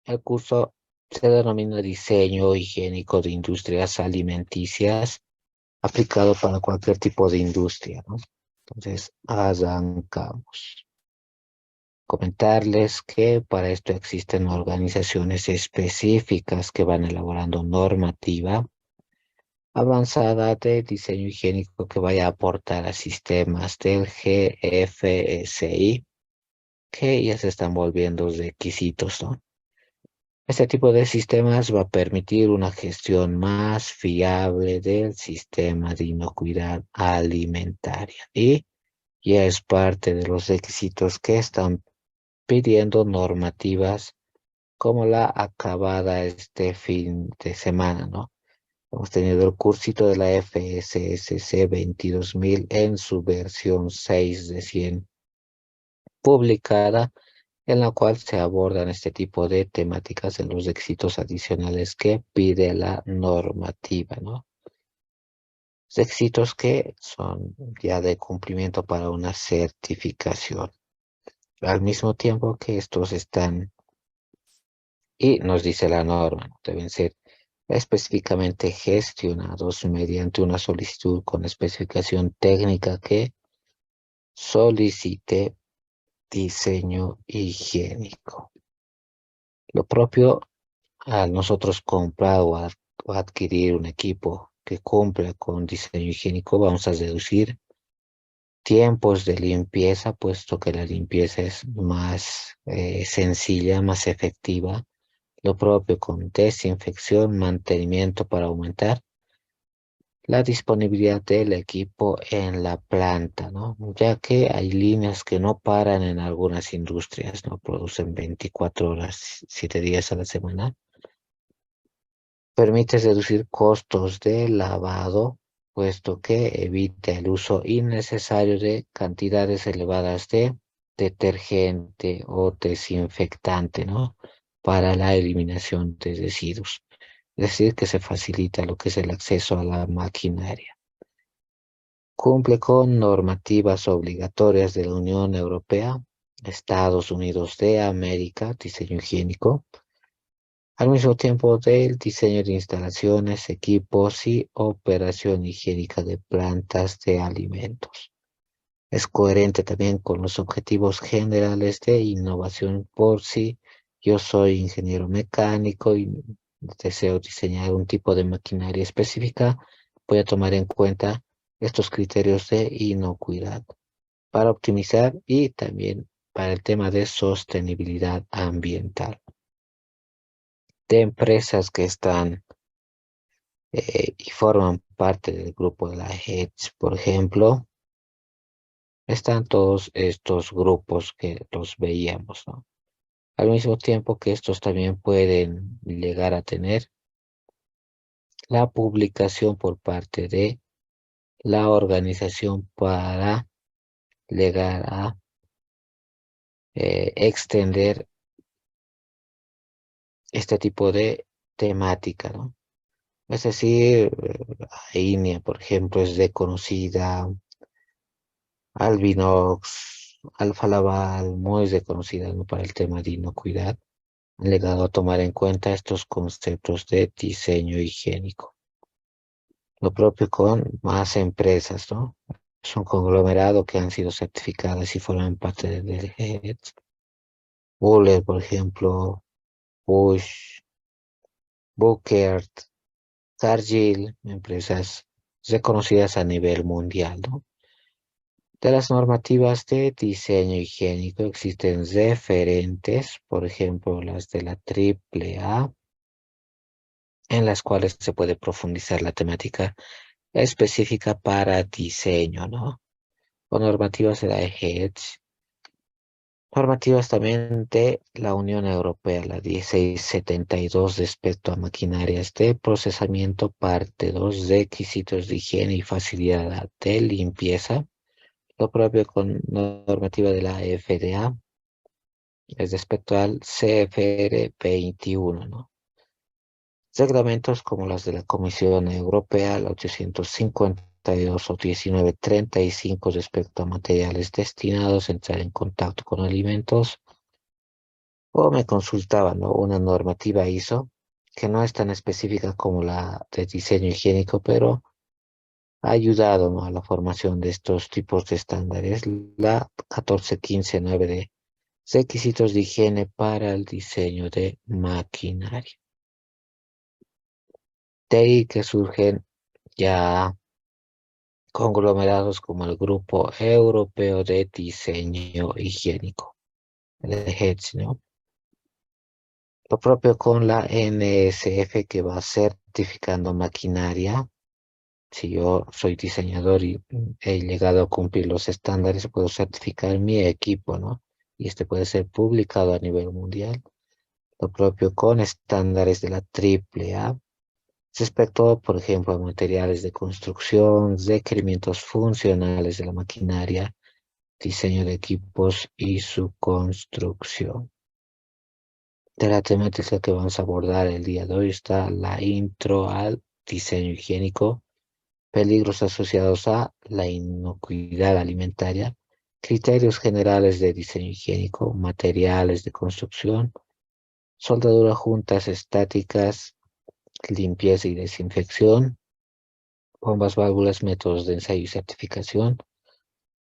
El curso se denomina Diseño Higiénico de Industrias Alimenticias, aplicado para cualquier tipo de industria, ¿no? Entonces, arrancamos. Comentarles que para esto existen organizaciones específicas que van elaborando normativa avanzada de diseño higiénico que vaya a aportar a sistemas del GFSI que ya se están volviendo requisitos, ¿no? Este tipo de sistemas va a permitir una gestión más fiable del sistema de inocuidad alimentaria y ya es parte de los requisitos que están pidiendo normativas como la acabada este fin de semana, ¿no? Hemos tenido el cursito de la FSSC 22000 en su versión 6 recién publicada, en la cual se abordan este tipo de temáticas en los requisitos adicionales que pide la normativa, ¿no? Requisitos que son ya de cumplimiento para una certificación. Al mismo tiempo que estos están, y nos dice la norma, ¿no? Deben ser específicamente gestionados mediante una solicitud con especificación técnica que solicite diseño higiénico. Lo propio al nosotros comprar o adquirir un equipo que cumpla con diseño higiénico, vamos a reducir tiempos de limpieza, puesto que la limpieza es más sencilla, más efectiva. Lo propio con desinfección, mantenimiento para aumentar la disponibilidad del equipo en la planta, ¿no? Ya que hay líneas que no paran en algunas industrias, ¿no? Producen 24 horas, 7 días a la semana. Permite reducir costos de lavado, puesto que evita el uso innecesario de cantidades elevadas de detergente o desinfectante, ¿no? Para la eliminación de residuos. Es decir, que se facilita lo que es el acceso a la maquinaria. Cumple con normativas obligatorias de la Unión Europea, Estados Unidos de América, diseño higiénico, al mismo tiempo del diseño de instalaciones, equipos y operación higiénica de plantas de alimentos. Es coherente también con los objetivos generales de innovación por si yo soy ingeniero mecánico y deseo diseñar un tipo de maquinaria específica, voy a tomar en cuenta estos criterios de inocuidad para optimizar y también para el tema de sostenibilidad ambiental. De empresas que están y forman parte del grupo de la HEDS, por ejemplo, están todos estos grupos que los veíamos, ¿no? Al mismo tiempo que estos también pueden llegar a tener la publicación por parte de la organización para llegar a extender este tipo de temática, ¿no? Es decir, INEA, por ejemplo, es reconocida, Albinox, Alfa Laval, muy reconocida, ¿no? Para el tema de inocuidad. Han llegado a tomar en cuenta estos conceptos de diseño higiénico. Lo propio con más empresas, ¿no? Es un conglomerado que han sido certificadas y forman parte del GEDS. Buller, por ejemplo, Bush, Buckert, Cargill, empresas reconocidas a nivel mundial, ¿no? De las normativas de diseño higiénico existen referentes, por ejemplo, las de la AAA, en las cuales se puede profundizar la temática específica para diseño, ¿no? O normativas de la EGEDS, normativas también de la Unión Europea, la 1672 respecto a maquinarias de procesamiento, parte 2, requisitos de higiene y facilidad de limpieza. Lo propio con normativa de la FDA, es respecto al CFR 21, ¿no? Reglamentos como las de la Comisión Europea, la 852 o 1935 respecto a materiales destinados a entrar en contacto con alimentos, O me consultaba, ¿no? Una normativa ISO que no es tan específica como la de diseño higiénico, pero ha ayudado, ¿no? A la formación de estos tipos de estándares. La 14159 de requisitos de higiene para el diseño de maquinaria. De ahí que surgen ya conglomerados como el Grupo Europeo de Diseño Higiénico, el EHEDS, ¿no? Lo propio con la NSF que va certificando maquinaria. Si yo soy diseñador y he llegado a cumplir los estándares, puedo certificar mi equipo, ¿no? Y este puede ser publicado a nivel mundial. Lo propio con estándares de la AAA respecto, por ejemplo, a materiales de construcción, requerimientos funcionales de la maquinaria, diseño de equipos y su construcción. De la temática que vamos a abordar el día de hoy está la intro al diseño higiénico, peligros asociados a la inocuidad alimentaria, criterios generales de diseño higiénico, materiales de construcción, soldadura, juntas estáticas, limpieza y desinfección, bombas, válvulas, métodos de ensayo y certificación,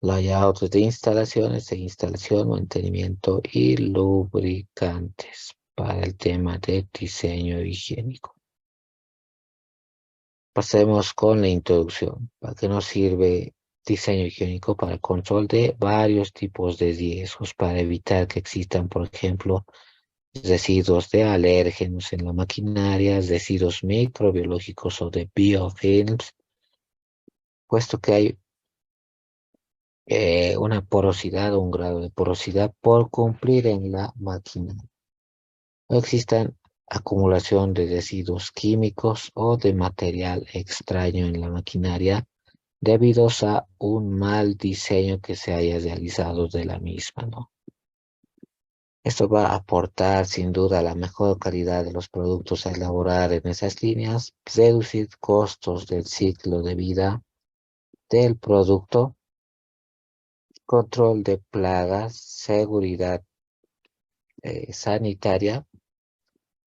layout de instalaciones e instalación, mantenimiento y lubricantes para el tema de diseño higiénico. Pasemos con la introducción. ¿Para qué nos sirve diseño higiénico? Para el control de varios tipos de riesgos, para evitar que existan, por ejemplo, residuos de alérgenos en la maquinaria, residuos microbiológicos o de biofilms, puesto que hay una porosidad o un grado de porosidad por cumplir en la máquina. No existan acumulación de residuos químicos o de material extraño en la maquinaria debido a un mal diseño que se haya realizado de la misma, ¿no? Esto va a aportar sin duda la mejor calidad de los productos a elaborar en esas líneas, reducir costos del ciclo de vida del producto, control de plagas, seguridad sanitaria,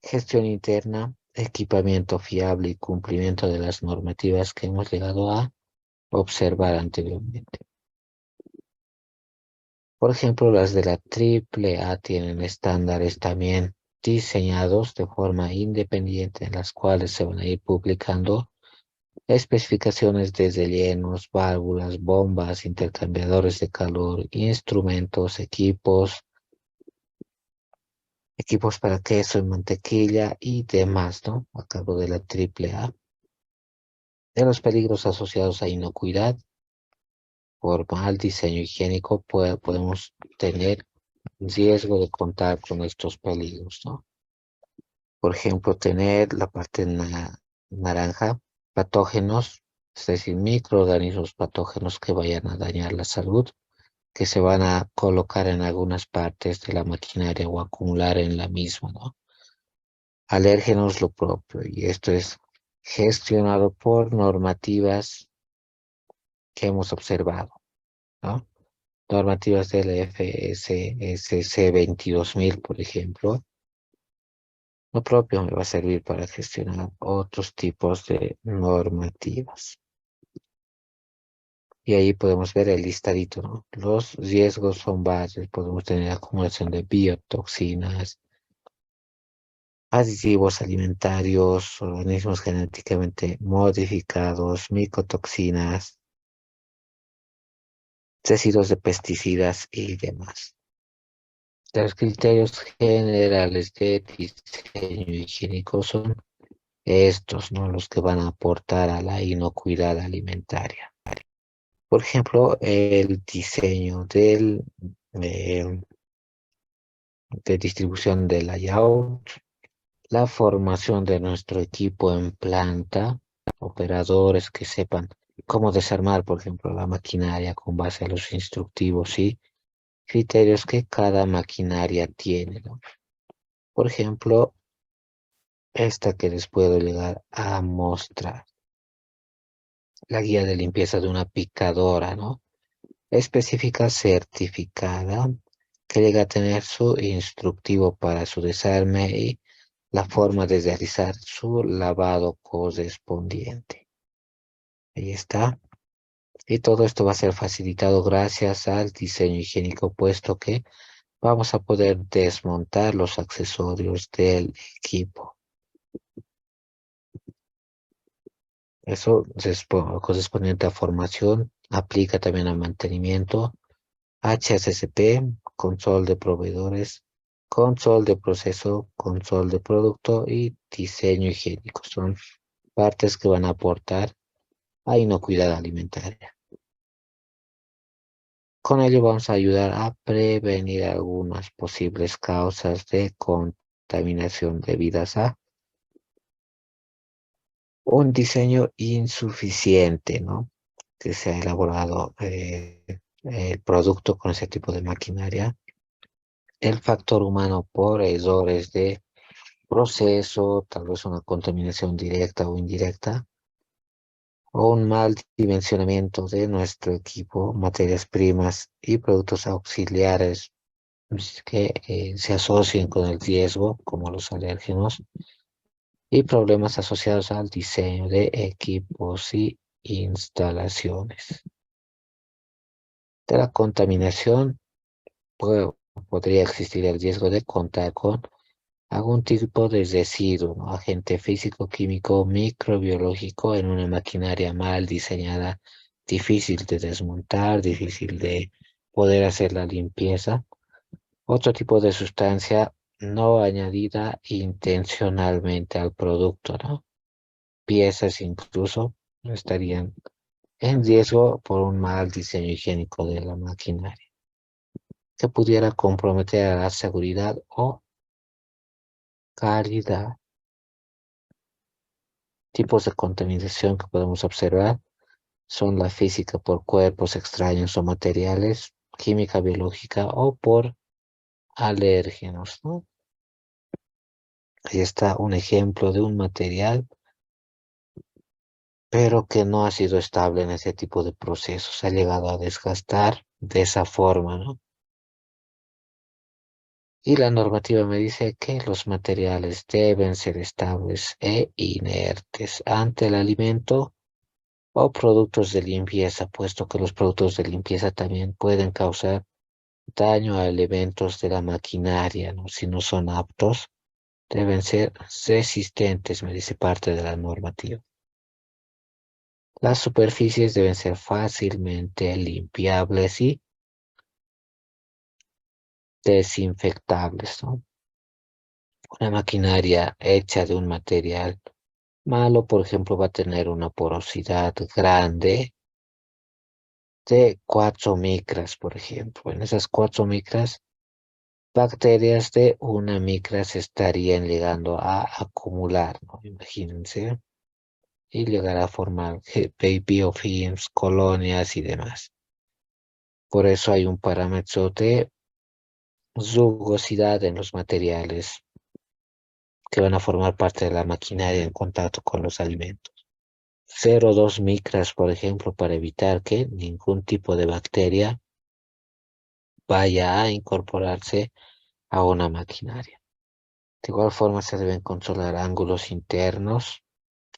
gestión interna, equipamiento fiable y cumplimiento de las normativas que hemos llegado a observar anteriormente. Por ejemplo, las de la AAA tienen estándares también diseñados de forma independiente en las cuales se van a ir publicando especificaciones de rellenos, válvulas, bombas, intercambiadores de calor, instrumentos, equipos para queso y mantequilla y demás, ¿no? A cargo de la AAA. De los peligros asociados a inocuidad por mal diseño higiénico podemos tener riesgo de contar con estos peligros, ¿no? Por ejemplo, tener la parte naranja, patógenos, es decir, microorganismos patógenos que vayan a dañar la salud, que se van a colocar en algunas partes de la maquinaria o acumular en la misma, ¿no? Alérgenos lo propio, y esto es gestionado por normativas que hemos observado, ¿no? Normativas del FSSC 22000, por ejemplo. Lo propio me va a servir para gestionar otros tipos de normativas. Y ahí podemos ver el listadito, ¿no? Los riesgos son varios. Podemos tener acumulación de biotoxinas, aditivos alimentarios, organismos genéticamente modificados, micotoxinas, residuos de pesticidas y demás. Los criterios generales de diseño higiénico son estos, ¿no? Los que van a aportar a la inocuidad alimentaria. Por ejemplo, el diseño eh, de distribución del layout, la formación de nuestro equipo en planta, operadores que sepan cómo desarmar, por ejemplo, la maquinaria con base a los instructivos y criterios que cada maquinaria tiene, ¿no? Por ejemplo, esta que les puedo llegar a mostrar, la guía de limpieza de una picadora, ¿no? Específica, certificada, que llega a tener su instructivo para su desarme y la forma de realizar su lavado correspondiente. Ahí está. Y todo esto va a ser facilitado gracias al diseño higiénico, puesto que vamos a poder desmontar los accesorios del equipo. Eso es correspondiente a formación, aplica también a mantenimiento, HACCP, control de proveedores, control de proceso, control de producto y diseño higiénico. Son partes que van a aportar a inocuidad alimentaria. Con ello vamos a ayudar a prevenir algunas posibles causas de contaminación debidas a un diseño insuficiente, ¿no? Que se ha elaborado el producto con ese tipo de maquinaria. El factor humano por errores de proceso, tal vez una contaminación directa o indirecta, o un mal dimensionamiento de nuestro equipo, materias primas y productos auxiliares que se asocien con el riesgo, como los alérgenos, y problemas asociados al diseño de equipos y instalaciones. De la contaminación, puede- podría existir el riesgo de contar con algún tipo de residuo, ¿no? Agente físico, químico, microbiológico en una maquinaria mal diseñada, difícil de desmontar, difícil de poder hacer la limpieza. Otro tipo de sustancia no añadida intencionalmente al producto, ¿no? Piezas incluso estarían en riesgo por un mal diseño higiénico de la maquinaria, que pudiera comprometer a la seguridad o calidad. Tipos de contaminación que podemos observar son la física por cuerpos extraños o materiales, química biológica o por alérgenos, ¿no? Ahí está un ejemplo de un material, pero que no ha sido estable en ese tipo de procesos. Ha llegado a desgastar de esa forma, ¿no? Y la normativa me dice que los materiales deben ser estables e inertes ante el alimento o productos de limpieza, puesto que los productos de limpieza también pueden causar daño a elementos de la maquinaria, ¿no? Si no son aptos, deben ser resistentes, me dice parte de la normativa. Las superficies deben ser fácilmente limpiables y desinfectables, ¿no? Una maquinaria hecha de un material malo, por ejemplo, va a tener una porosidad grande de 4 micras, por ejemplo. En esas 4 micras, bacterias de una micra se estarían llegando a acumular, ¿no? Imagínense, y llegar a formar biofilms, colonias y demás. Por eso hay un parámetro de rugosidad en los materiales que van a formar parte de la maquinaria en contacto con los alimentos. 0,2 micras, por ejemplo, para evitar que ningún tipo de bacteria vaya a incorporarse a una maquinaria. De igual forma se deben controlar ángulos internos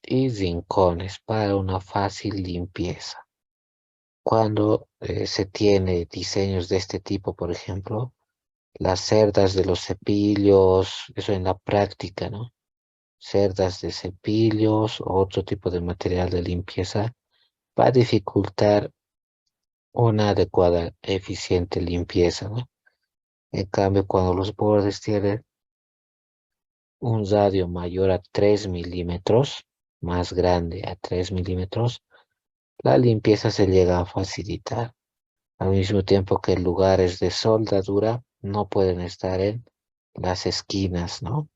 y rincones para una fácil limpieza. Cuando se tiene diseños de este tipo, por ejemplo, las cerdas de los cepillos, eso en la práctica, ¿no? Cerdas de cepillos o otro tipo de material de limpieza va a dificultar una adecuada, eficiente limpieza, ¿no? En cambio, cuando los bordes tienen un radio mayor a 3 milímetros, más grande a 3 milímetros, la limpieza se llega a facilitar, al mismo tiempo que lugares de soldadura no pueden estar en las esquinas, ¿no?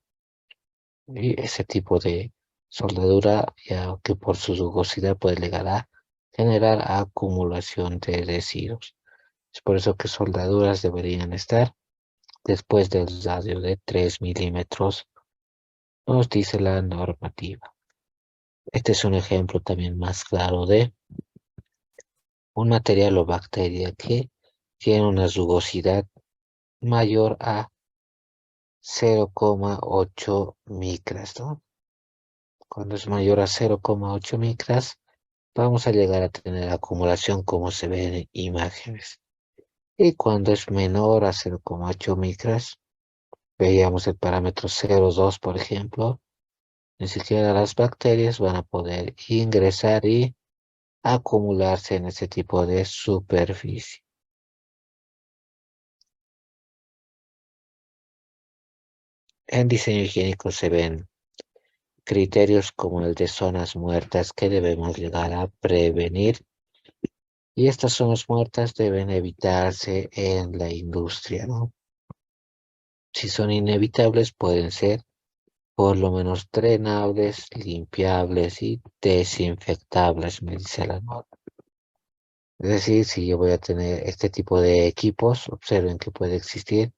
Y ese tipo de soldadura, ya que por su rugosidad puede llegar a generar acumulación de residuos. Es por eso que soldaduras deberían estar después del radio de 3 milímetros, nos dice la normativa. Este es un ejemplo también más claro de un material o bacteria que tiene una rugosidad mayor a 0,8 micras, ¿no? Cuando es mayor a 0,8 micras, vamos a llegar a tener acumulación como se ve en imágenes. Y cuando es menor a 0,8 micras, veíamos el parámetro 0,2, por ejemplo, ni siquiera las bacterias van a poder ingresar y acumularse en ese tipo de superficie. En diseño higiénico se ven criterios como el de zonas muertas que debemos llegar a prevenir, y estas zonas muertas deben evitarse en la industria, ¿no? Si son inevitables, pueden ser por lo menos drenables, limpiables y desinfectables, me dice la norma. Es decir, si yo voy a tener este tipo de equipos, observen que puede existir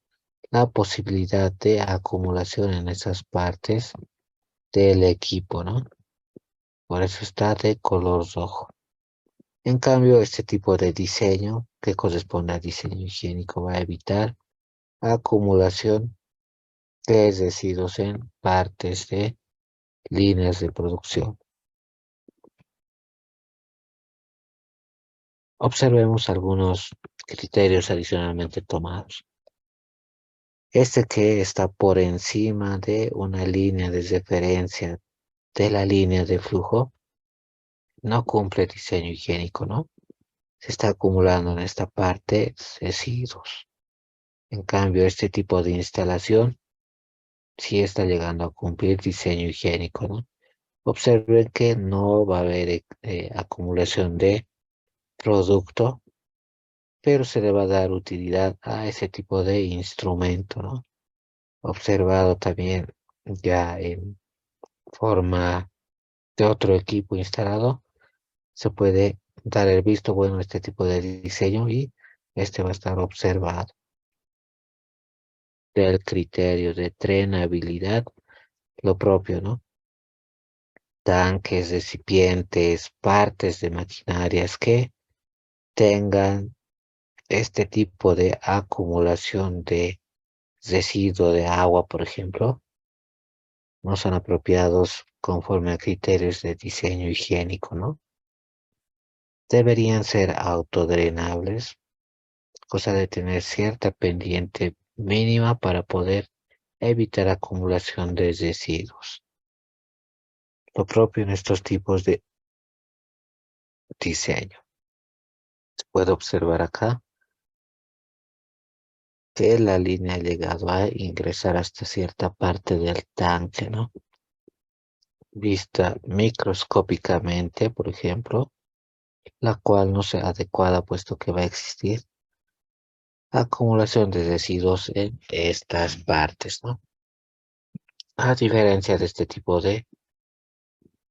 la posibilidad de acumulación en esas partes del equipo, ¿no? Por eso está de color rojo. En cambio, este tipo de diseño que corresponde al diseño higiénico va a evitar acumulación de residuos en partes de líneas de producción. Observemos algunos criterios adicionalmente tomados. Este que está por encima de una línea de referencia de la línea de flujo no cumple diseño higiénico, ¿no? Se está acumulando en esta parte residuos. En cambio, este tipo de instalación sí está llegando a cumplir diseño higiénico, ¿no? Observen que no va a haber acumulación de producto, pero se le va a dar utilidad a ese tipo de instrumento, ¿no? Observado también ya en forma de otro equipo instalado, se puede dar el visto bueno a este tipo de diseño y este va a estar observado. Del criterio de drenabilidad, lo propio, ¿no? Tanques, recipientes, partes de maquinarias que tengan este tipo de acumulación de residuo de agua, por ejemplo, no son apropiados conforme a criterios de diseño higiénico, ¿no? Deberían ser autodrenables, cosa de tener cierta pendiente mínima para poder evitar acumulación de residuos. Lo propio en estos tipos de diseño. Se puede observar acá que la línea ha llegado a ingresar hasta cierta parte del tanque, ¿no? Vista microscópicamente, por ejemplo, la cual no sea adecuada puesto que va a existir acumulación de residuos en estas partes, ¿no? A diferencia de este tipo de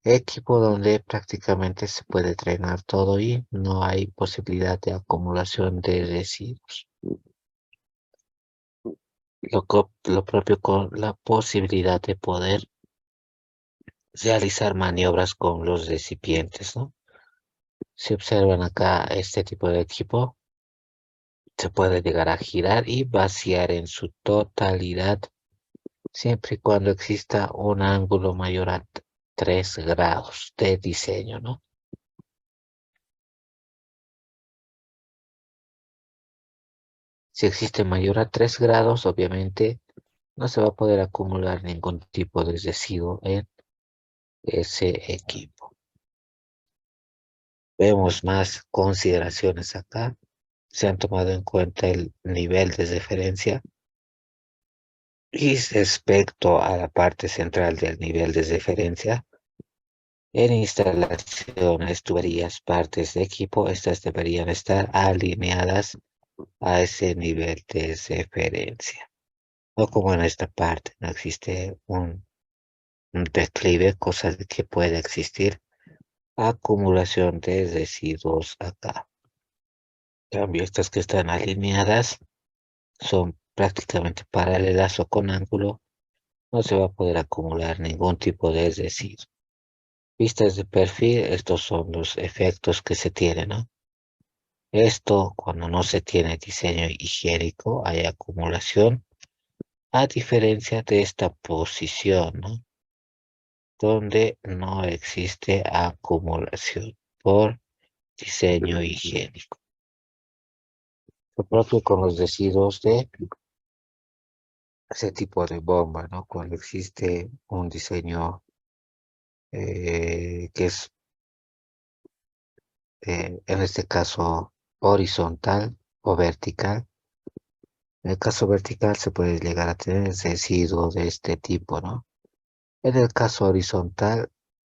equipo donde prácticamente se puede drenar todo y no hay posibilidad de acumulación de residuos. Lo propio con la posibilidad de poder realizar maniobras con los recipientes, ¿no? Si observan acá este tipo de equipo, se puede llegar a girar y vaciar en su totalidad siempre y cuando exista un ángulo mayor a 3 grados de diseño, ¿no? Si existe mayor a 3 grados, obviamente no se va a poder acumular ningún tipo de residuo en ese equipo. Vemos más consideraciones acá. Se han tomado en cuenta el nivel de referencia y respecto a la parte central del nivel de referencia. En instalaciones, tuberías, partes de equipo, estas deberían estar alineadas a ese nivel de referencia. No como en esta parte, no existe un declive, cosa de que puede existir acumulación de residuos acá. En cambio, estas que están alineadas son prácticamente paralelas o con ángulo, no se va a poder acumular ningún tipo de residuo. Vistas de perfil, estos son los efectos que se tienen, ¿no? Esto cuando no se tiene diseño higiénico, hay acumulación, a diferencia de esta posición, ¿no? Donde no existe acumulación por diseño higiénico. Lo propio con los residuos de ese tipo de bomba, ¿no? Cuando existe un diseño que es, en este caso, horizontal o vertical. En el caso vertical se puede llegar a tener residuos de este tipo, ¿no? En el caso horizontal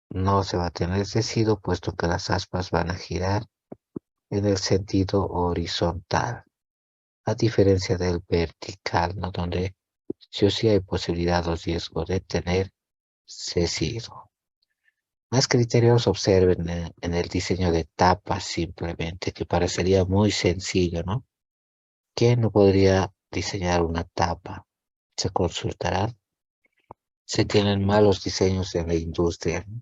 no se va a tener residuo puesto que las aspas van a girar en el sentido horizontal, a diferencia del vertical, ¿no? Donde sí o sí hay posibilidad o riesgo de tener residuo. Más criterios observen en el diseño de tapas simplemente, que parecería muy sencillo, ¿no? ¿Quién no podría diseñar una tapa? Se consultará. Se tienen malos diseños en la industria, ¿no?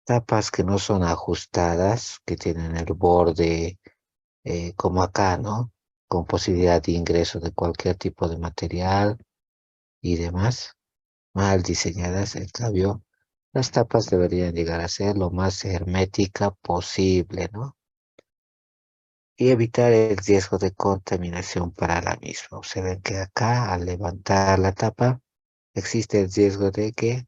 Tapas que no son ajustadas, que tienen el borde como acá, ¿no? Con posibilidad de ingreso de cualquier tipo de material y demás. Mal diseñadas, en cambio, las tapas deberían llegar a ser lo más hermética posible, ¿no? Y evitar el riesgo de contaminación para la misma. Observen que acá, al levantar la tapa, existe el riesgo de que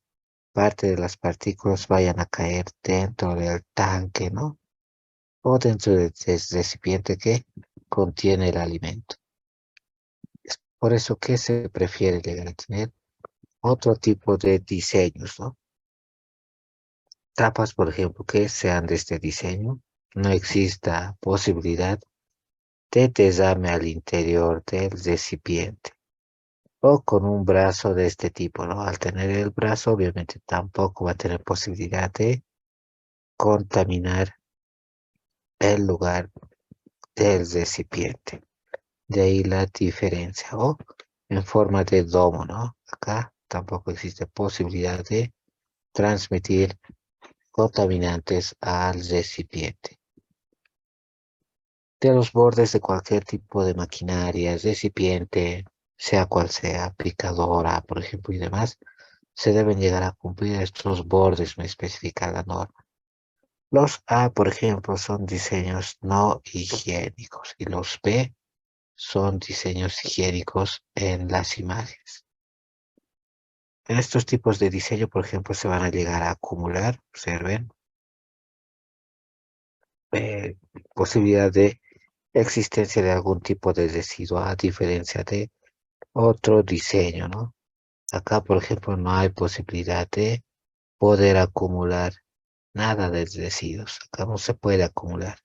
parte de las partículas vayan a caer dentro del tanque, ¿no? O dentro del recipiente que contiene el alimento. Es por eso que se prefiere llegar a tener otro tipo de diseños, ¿no? Tapas, por ejemplo, que sean de este diseño, no exista posibilidad de desame al interior del recipiente. O con un brazo de este tipo, ¿no? Al tener el brazo, obviamente tampoco va a tener posibilidad de contaminar el lugar del recipiente. De ahí la diferencia. O en forma de domo, ¿no? Acá tampoco existe posibilidad de transmitir contaminantes al recipiente. De los bordes de cualquier tipo de maquinaria, recipiente, sea cual sea, picadora, por ejemplo, y demás, se deben llegar a cumplir estos bordes, me especifica la norma. Los A, por ejemplo, son diseños no higiénicos y los B son diseños higiénicos en las imágenes. En estos tipos de diseño, por ejemplo, se van a llegar a acumular, observen, eh, posibilidad de existencia de algún tipo de residuo a diferencia de otro diseño, ¿no? Acá, por ejemplo, no hay posibilidad de poder acumular nada de residuos. Acá no se puede acumular.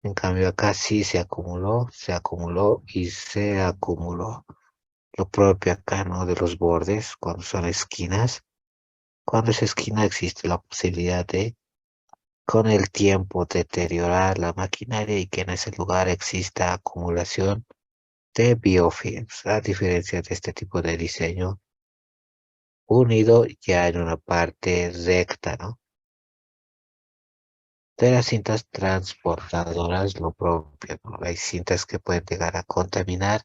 En cambio, acá sí se acumuló y se acumuló. Lo propio acá, ¿no? De los bordes, cuando son esquinas. Cuando es esquina existe la posibilidad de, con el tiempo, deteriorar la maquinaria y que en ese lugar exista acumulación de biofilms, a diferencia de este tipo de diseño unido ya en una parte recta, ¿no? De las cintas transportadoras, lo propio, ¿no? Hay cintas que pueden llegar a contaminar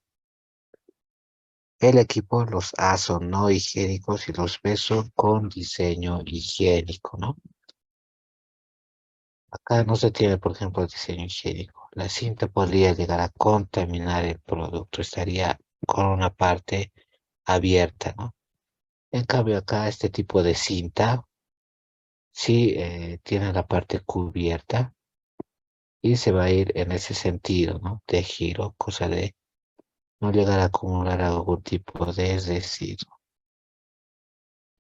el equipo, los A son no higiénicos y los B son con diseño higiénico, ¿no? Acá no se tiene, por ejemplo, el diseño higiénico. La cinta podría llegar a contaminar el producto, estaría con una parte abierta, ¿no? En cambio, acá este tipo de cinta sí tiene la parte cubierta y se va a ir en ese sentido, ¿no? De giro, cosa de no llegar a acumular algún tipo de residuo.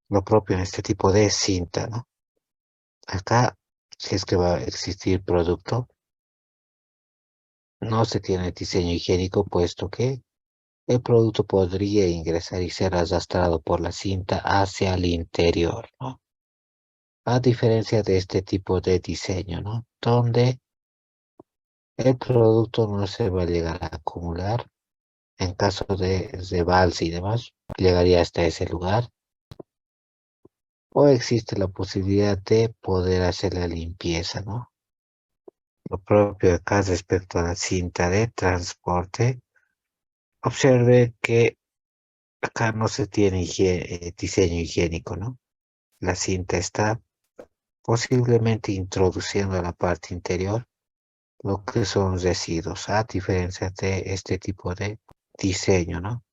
Lo propio en este tipo de cinta, ¿no? Acá, si es que va a existir producto, no se tiene diseño higiénico, puesto que el producto podría ingresar y ser arrastrado por la cinta hacia el interior, ¿no? A diferencia de este tipo de diseño, ¿no? Donde el producto no se va a llegar a acumular. En caso de rebalse y demás, llegaría hasta ese lugar. O existe la posibilidad de poder hacer la limpieza, ¿no? Lo propio acá respecto a la cinta de transporte. Observe que acá no se tiene diseño higiénico, ¿no? La cinta está posiblemente introduciendo a la parte interior lo que son residuos, a diferencia de este tipo de diseño, ¿no?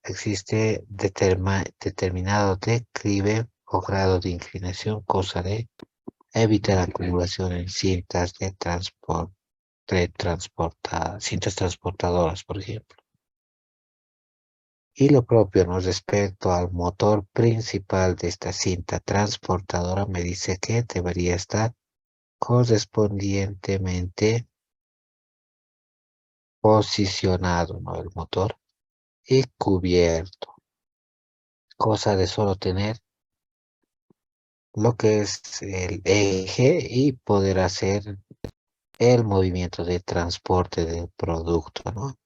Existe determinado declive o grado de inclinación, cosa de evitar acumulación en cintas de cintas transportadoras, por ejemplo. Y lo propio, ¿no? Respecto al motor principal de esta cinta transportadora, me dice que debería estar correspondientemente posicionado, ¿no? El motor y cubierto, cosa de solo tener lo que es el eje y poder hacer el movimiento de transporte del producto, ¿no?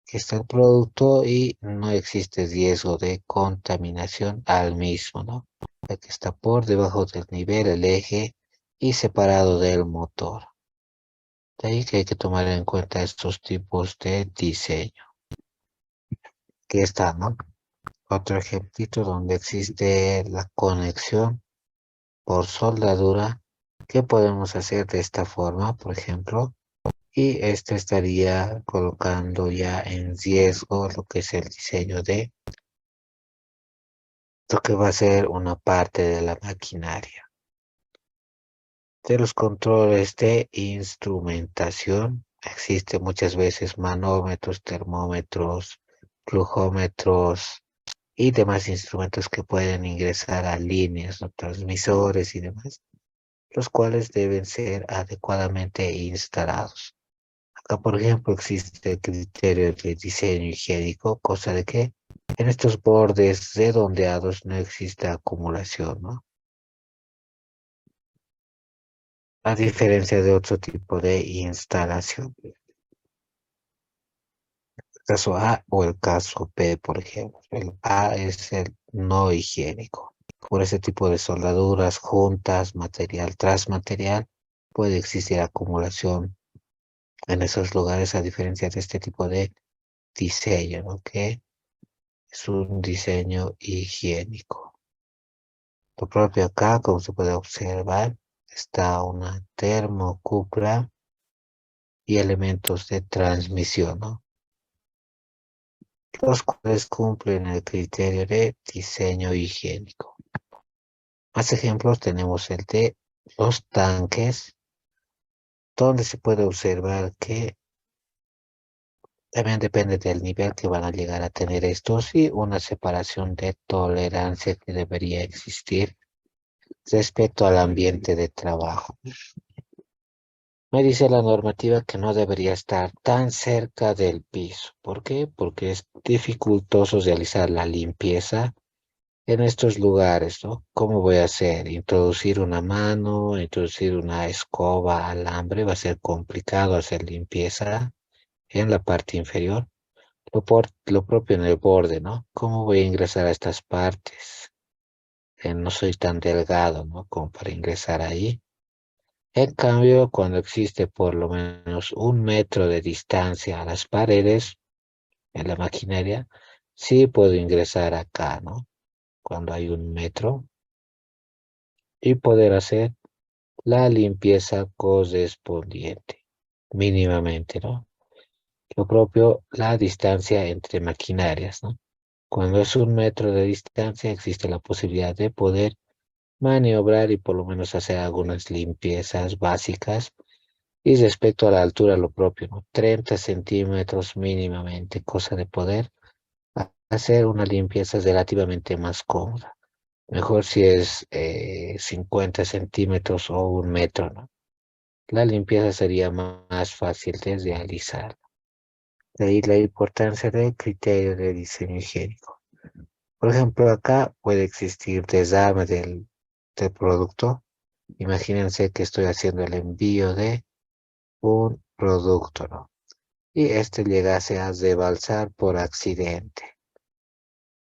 Que está el producto y no existe riesgo de contaminación al mismo, ¿no? Ya que está por debajo del nivel el eje y separado del motor. De ahí que hay que tomar en cuenta estos tipos de diseño. Que está, ¿no? Otro ejemplito donde existe la conexión por soldadura que podemos hacer de esta forma, por ejemplo, y esto estaría colocando ya en riesgo lo que es el diseño de lo que va a ser una parte de la maquinaria. De los controles de instrumentación, existen muchas veces manómetros, termómetros, flujómetros y demás instrumentos que pueden ingresar a líneas, ¿no? Transmisores y demás, los cuales deben ser adecuadamente instalados. Acá, por ejemplo, existe el criterio de diseño higiénico, cosa de que en estos bordes redondeados no existe acumulación, ¿no? A diferencia de otro tipo de instalación, el caso A o el caso B, por ejemplo. El A es el no higiénico. Por ese tipo de soldaduras, juntas, material tras material, puede existir acumulación en esos lugares a diferencia de este tipo de diseño, ¿no? Que es un diseño higiénico. Lo propio acá, como se puede observar, está una termocupla y elementos de transmisión, ¿no? Los cuales cumplen el criterio de diseño higiénico. Más ejemplos tenemos el de los tanques, donde se puede observar que también depende del nivel que van a llegar a tener estos y una separación de tolerancia que debería existir respecto al ambiente de trabajo. Me dice la normativa que no debería estar tan cerca del piso. ¿Por qué? Porque es dificultoso realizar la limpieza en estos lugares, ¿no? ¿Cómo voy a hacer? Introducir una mano, introducir una escoba, alambre, va a ser complicado hacer limpieza en la parte inferior. Lo propio en el borde, ¿no? ¿Cómo voy a ingresar a estas partes? No soy tan delgado, ¿no? Como para ingresar ahí. En cambio, cuando existe por lo menos 1 metro de distancia a las paredes en la maquinaria, sí puedo ingresar acá, ¿no? Cuando hay 1 metro y poder hacer la limpieza correspondiente, mínimamente, ¿no? Lo propio, la distancia entre maquinarias, ¿no? Cuando es 1 metro de distancia, existe la posibilidad de poder maniobrar y por lo menos hacer algunas limpiezas básicas. Y respecto a la altura, lo propio, ¿no? 30 centímetros mínimamente, cosa de poder hacer una limpieza relativamente más cómoda. Mejor si es 50 centímetros o 1 metro, ¿no? La limpieza sería más fácil de realizar. De ahí la importancia del criterio de diseño higiénico. Por ejemplo, acá puede existir desarme del producto. Imagínense que estoy haciendo el envío de un producto, ¿no? Y este llegase a rebalsar por accidente.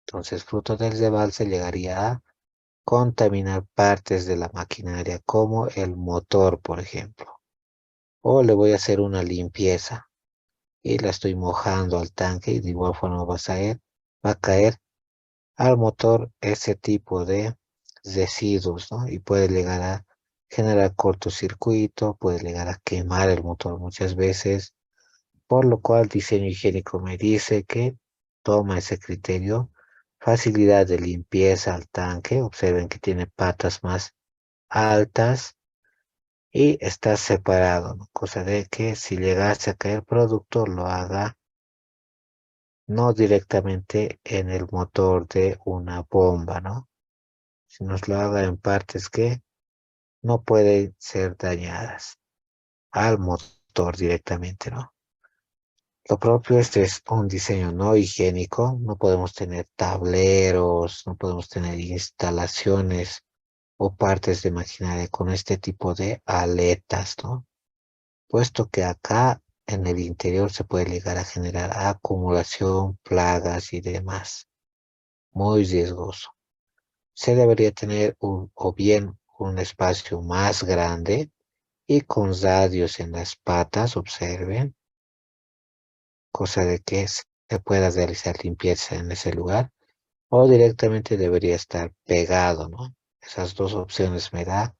Entonces, fruto del rebalse llegaría a contaminar partes de la maquinaria, como el motor, por ejemplo. o le voy a hacer una limpieza y la estoy mojando al tanque y de igual forma va a caer al motor ese tipo de residuos, ¿no? Y puede llegar a generar cortocircuito, puede llegar a quemar el motor muchas veces, por lo cual diseño higiénico me dice que toma ese criterio, facilidad de limpieza al tanque, observen que tiene patas más altas y está separado, ¿no? Cosa de que si llegase a caer producto lo haga no directamente en el motor de una bomba, ¿no? Si nos lo haga en partes que no pueden ser dañadas al motor directamente, ¿no? Lo propio, este es un diseño no higiénico, no podemos tener tableros, no podemos tener instalaciones o partes de maquinaria con este tipo de aletas, ¿no? Puesto que acá en el interior se puede llegar a generar acumulación, plagas y demás. Muy riesgoso. Se debería tener o bien un espacio más grande y con radios en las patas, observen, cosa de que se pueda realizar limpieza en ese lugar, o directamente debería estar pegado, ¿no? Esas dos opciones me da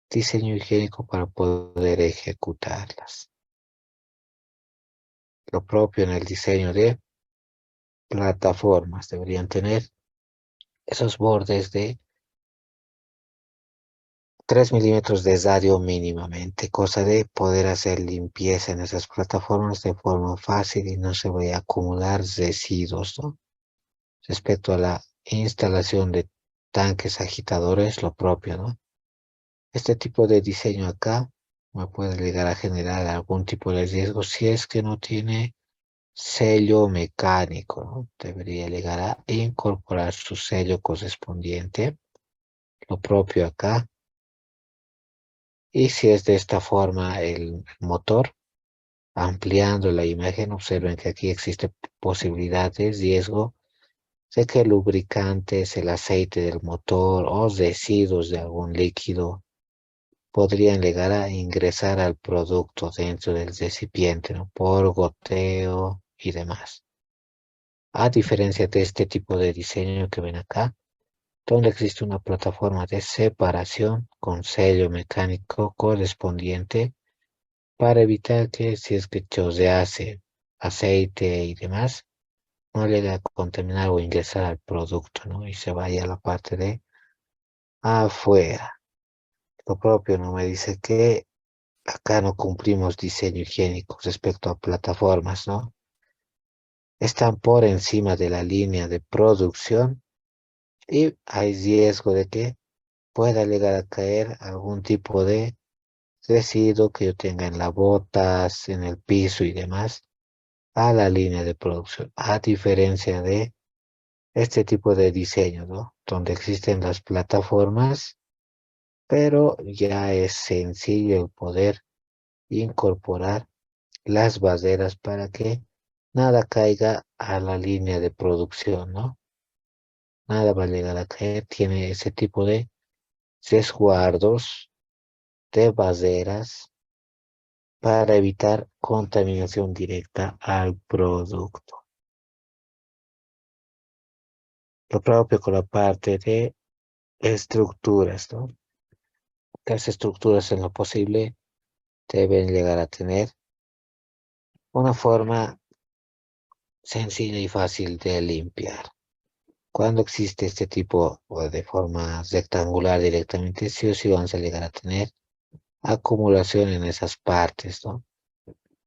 diseño higiénico para poder ejecutarlas. Lo propio en el diseño de plataformas, deberían tener esos bordes de 3 milímetros de radio mínimamente, cosa de poder hacer limpieza en esas plataformas de forma fácil y no se vaya a acumular residuos, ¿no? Respecto a la instalación de tanques agitadores, lo propio, ¿no? Este tipo de diseño acá me puede llegar a generar algún tipo de riesgo si es que no tiene sello mecánico, ¿no? Debería llegar a incorporar su sello correspondiente, lo propio acá. Y si es de esta forma el motor, ampliando la imagen, observen que aquí existe posibilidad de riesgo de que lubricantes, el aceite del motor o residuos de algún líquido podrían llegar a ingresar al producto dentro del recipiente, ¿no? Por goteo y demás. A diferencia de este tipo de diseño que ven acá, donde existe una plataforma de separación con sello mecánico correspondiente para evitar que si es que chorrease aceite y demás, no llegue a contaminar o ingresar al producto, ¿no? Y se vaya a la parte de afuera. Lo propio no me dice que acá no cumplimos diseño higiénico respecto a plataformas, ¿no? Están por encima de la línea de producción y hay riesgo de que pueda llegar a caer algún tipo de residuo que yo tenga en las botas, en el piso y demás a la línea de producción, a diferencia de este tipo de diseño, ¿no? Donde existen las plataformas, pero ya es sencillo el poder incorporar las baseras para que nada caiga a la línea de producción, ¿no? Nada va a llegar a caer, tiene ese tipo de resguardos de baseras para evitar contaminación directa al producto. Lo propio con la parte de estructuras, ¿no? Las estructuras en lo posible deben llegar a tener una forma sencilla y fácil de limpiar. Cuando existe este tipo o de forma rectangular directamente, sí o sí vamos a llegar a tener acumulación en esas partes, ¿no?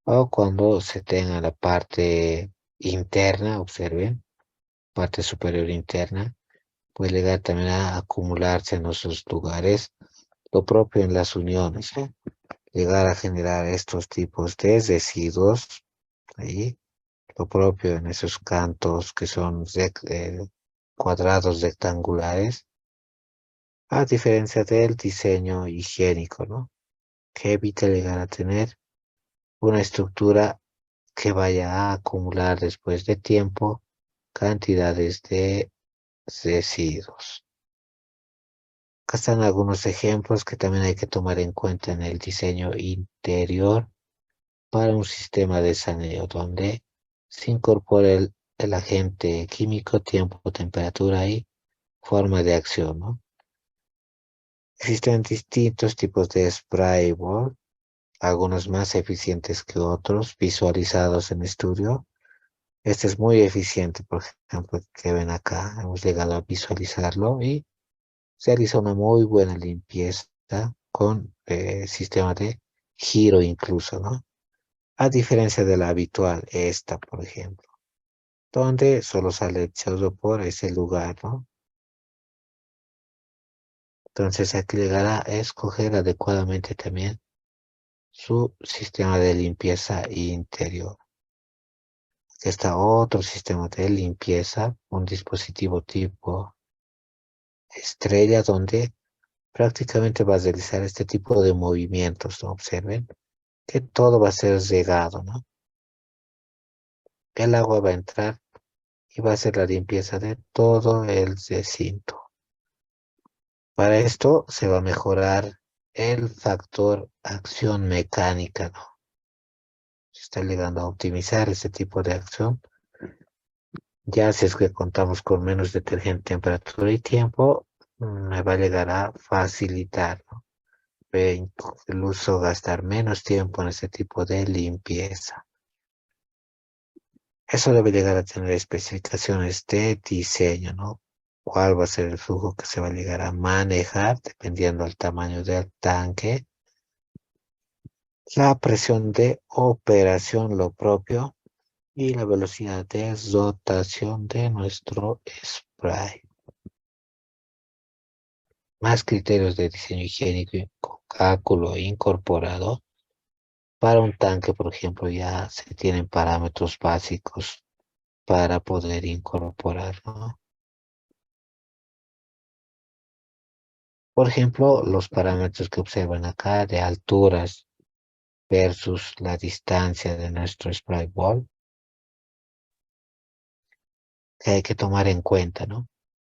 O cuando se tenga la parte interna, observen, parte superior interna, puede llegar también a acumularse en esos lugares, lo propio en las uniones, ¿no? Llegar a generar estos tipos de residuos ahí, lo propio en esos cantos que son cuadrados rectangulares, a diferencia del diseño higiénico, ¿no? Que evita llegar a tener una estructura que vaya a acumular después de tiempo cantidades de residuos. Acá están algunos ejemplos que también hay que tomar en cuenta en el diseño interior para un sistema de saneo donde se incorpora el agente químico, tiempo, temperatura y forma de acción, ¿no? Existen distintos tipos de spray ball, algunos más eficientes que otros, visualizados en estudio. Este es muy eficiente, por ejemplo, que ven acá, hemos llegado a visualizarlo y se realiza una muy buena limpieza con sistema de giro incluso, ¿no? A diferencia de la habitual, esta, por ejemplo, donde solo sale echado por ese lugar, ¿no? Entonces hay que llegar a escoger adecuadamente también su sistema de limpieza interior. Aquí está otro sistema de limpieza, un dispositivo tipo estrella donde prácticamente va a realizar este tipo de movimientos, ¿no? Observen que todo va a ser regado, ¿no? El agua va a entrar y va a hacer la limpieza de todo el recinto. Para esto se va a mejorar el factor acción mecánica, ¿no? Se está llegando a optimizar este tipo de acción. Ya si es que contamos con menos detergente, temperatura y tiempo, me va a llegar a facilitar, ¿no? Incluso gastar menos tiempo en este tipo de limpieza. Eso debe llegar a tener especificaciones de diseño, ¿no? ¿Cuál va a ser el flujo que se va a llegar a manejar dependiendo del tamaño del tanque? La presión de operación, lo propio, y la velocidad de rotación de nuestro spray. Más criterios de diseño higiénico con cálculo incorporado. Para un tanque, por ejemplo, ya se tienen parámetros básicos para poder incorporar, ¿no? Por ejemplo, los parámetros que observan acá de alturas versus la distancia de nuestro spray ball, que hay que tomar en cuenta, ¿no?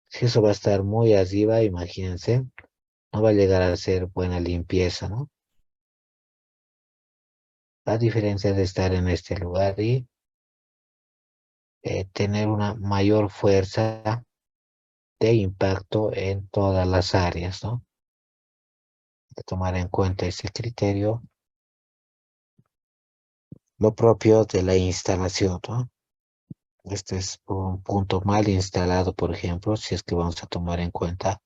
Si eso va a estar muy arriba, imagínense, no va a llegar a ser buena limpieza, ¿no? A diferencia de estar en este lugar y tener una mayor fuerza de impacto en todas las áreas, ¿no? Hay que tomar en cuenta ese criterio, lo propio de la instalación, ¿no? Este es un punto mal instalado, por ejemplo, si es que vamos a tomar en cuenta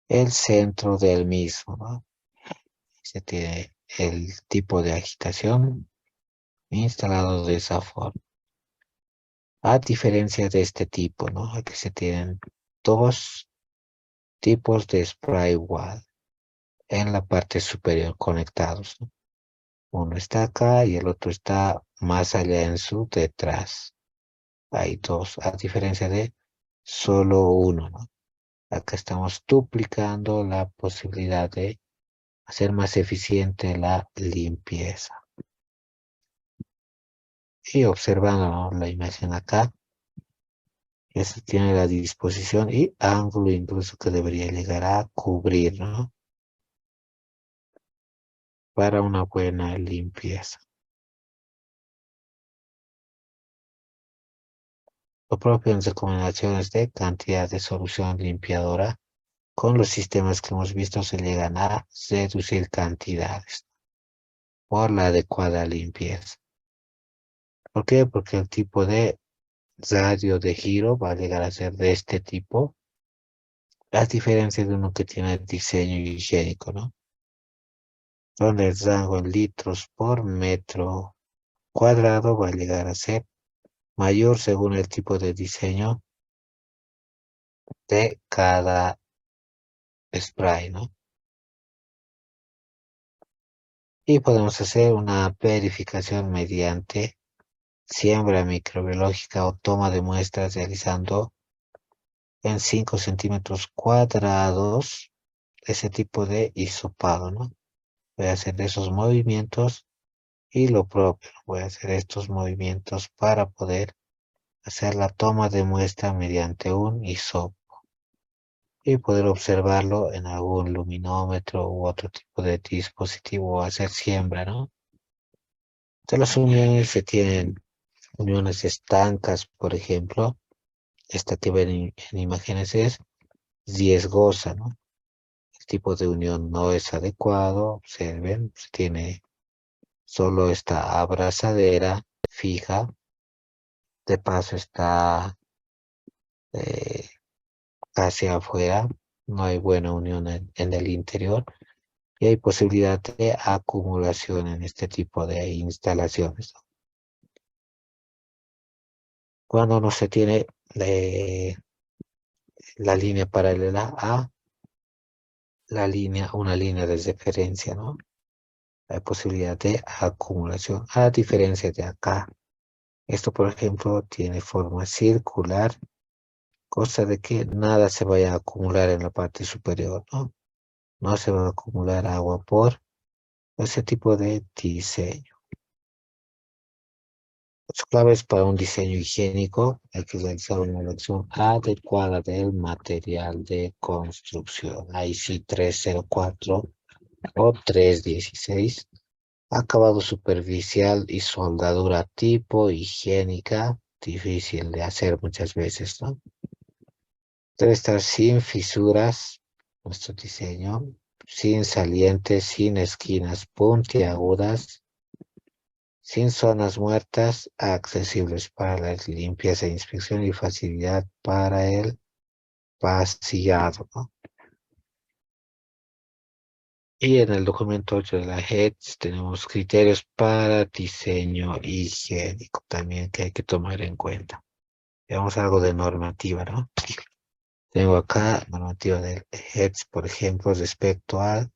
el centro del mismo, ¿no? Se tiene el tipo de agitación instalado de esa forma. A diferencia de este tipo, ¿no? Aquí se tienen dos tipos de spray wall en la parte superior conectados, ¿no? Uno está acá y el otro está más allá en su detrás. Hay dos, a diferencia de solo uno, ¿no? Acá estamos duplicando la posibilidad de hacer más eficiente la limpieza. Y observando, ¿no?, la imagen acá, eso tiene la disposición y ángulo incluso que debería llegar a cubrir, ¿no? Para una buena limpieza. Lo propio en recomendaciones de cantidad de solución limpiadora. Con los sistemas que hemos visto se llegan a reducir cantidades por la adecuada limpieza. ¿Por qué? Porque el tipo de radio de giro va a llegar a ser de este tipo, a diferencia de uno que tiene diseño higiénico, ¿no? Donde el rango en litros por metro cuadrado va a llegar a ser mayor según el tipo de diseño de cada spray, ¿no? Y podemos hacer una verificación mediante siembra microbiológica o toma de muestras realizando en 5 centímetros cuadrados ese tipo de hisopado, ¿no? Voy a hacer esos movimientos y lo propio, voy a hacer estos movimientos para poder hacer la toma de muestra mediante un hisopo. y poder observarlo en algún luminómetro u otro tipo de dispositivo o hacer siembra, ¿no? De las uniones se tienen uniones estancas, por ejemplo. Esta que ven en imágenes es riesgosa, ¿no? El tipo de unión no es adecuado, observen, se tiene solo esta abrazadera fija, de paso está eh, casi afuera, no hay buena unión en el interior y hay posibilidad de acumulación en este tipo de instalaciones. Cuando no se tiene la línea paralela a una línea de referencia, ¿no? Hay posibilidad de acumulación, a diferencia de acá. Esto, por ejemplo, tiene forma circular, cosa de que nada se vaya a acumular en la parte superior, ¿no? No se va a acumular agua por ese tipo de diseño. Las claves para un diseño higiénico: hay que realizar una elección adecuada del material de construcción. IC 304 o 316. Acabado superficial y soldadura tipo higiénica, difícil de hacer muchas veces, ¿no? Debe estar sin fisuras nuestro diseño, sin salientes, sin esquinas puntiagudas, sin zonas muertas, accesibles para la limpieza e inspección y facilidad para el vaciado, ¿no? Y en el documento 8 de la HEDS tenemos criterios para diseño higiénico también que hay que tomar en cuenta. Veamos algo de normativa, ¿no? Tengo acá normativa del HEDS, por ejemplo, respecto al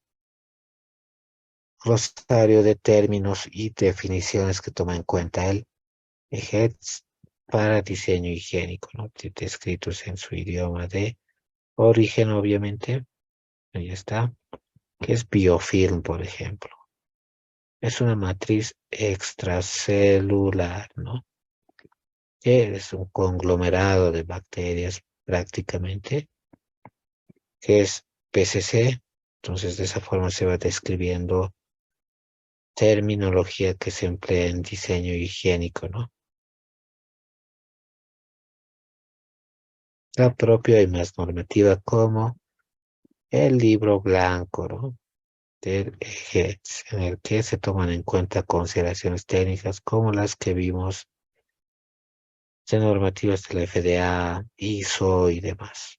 glosario de términos y definiciones que toma en cuenta el HEDS para diseño higiénico, ¿no? Descritos en su idioma de origen, obviamente. Ahí está. Que es biofilm, por ejemplo. Es una matriz extracelular, ¿no? Que es un conglomerado de bacterias prácticamente, que es PCC. Entonces, de esa forma se va describiendo terminología que se emplea en diseño higiénico, ¿no? La propia y más normativa como el libro blanco, ¿no? Del EGETS, en el que se toman en cuenta consideraciones técnicas como las que vimos de normativas de la FDA, ISO y demás.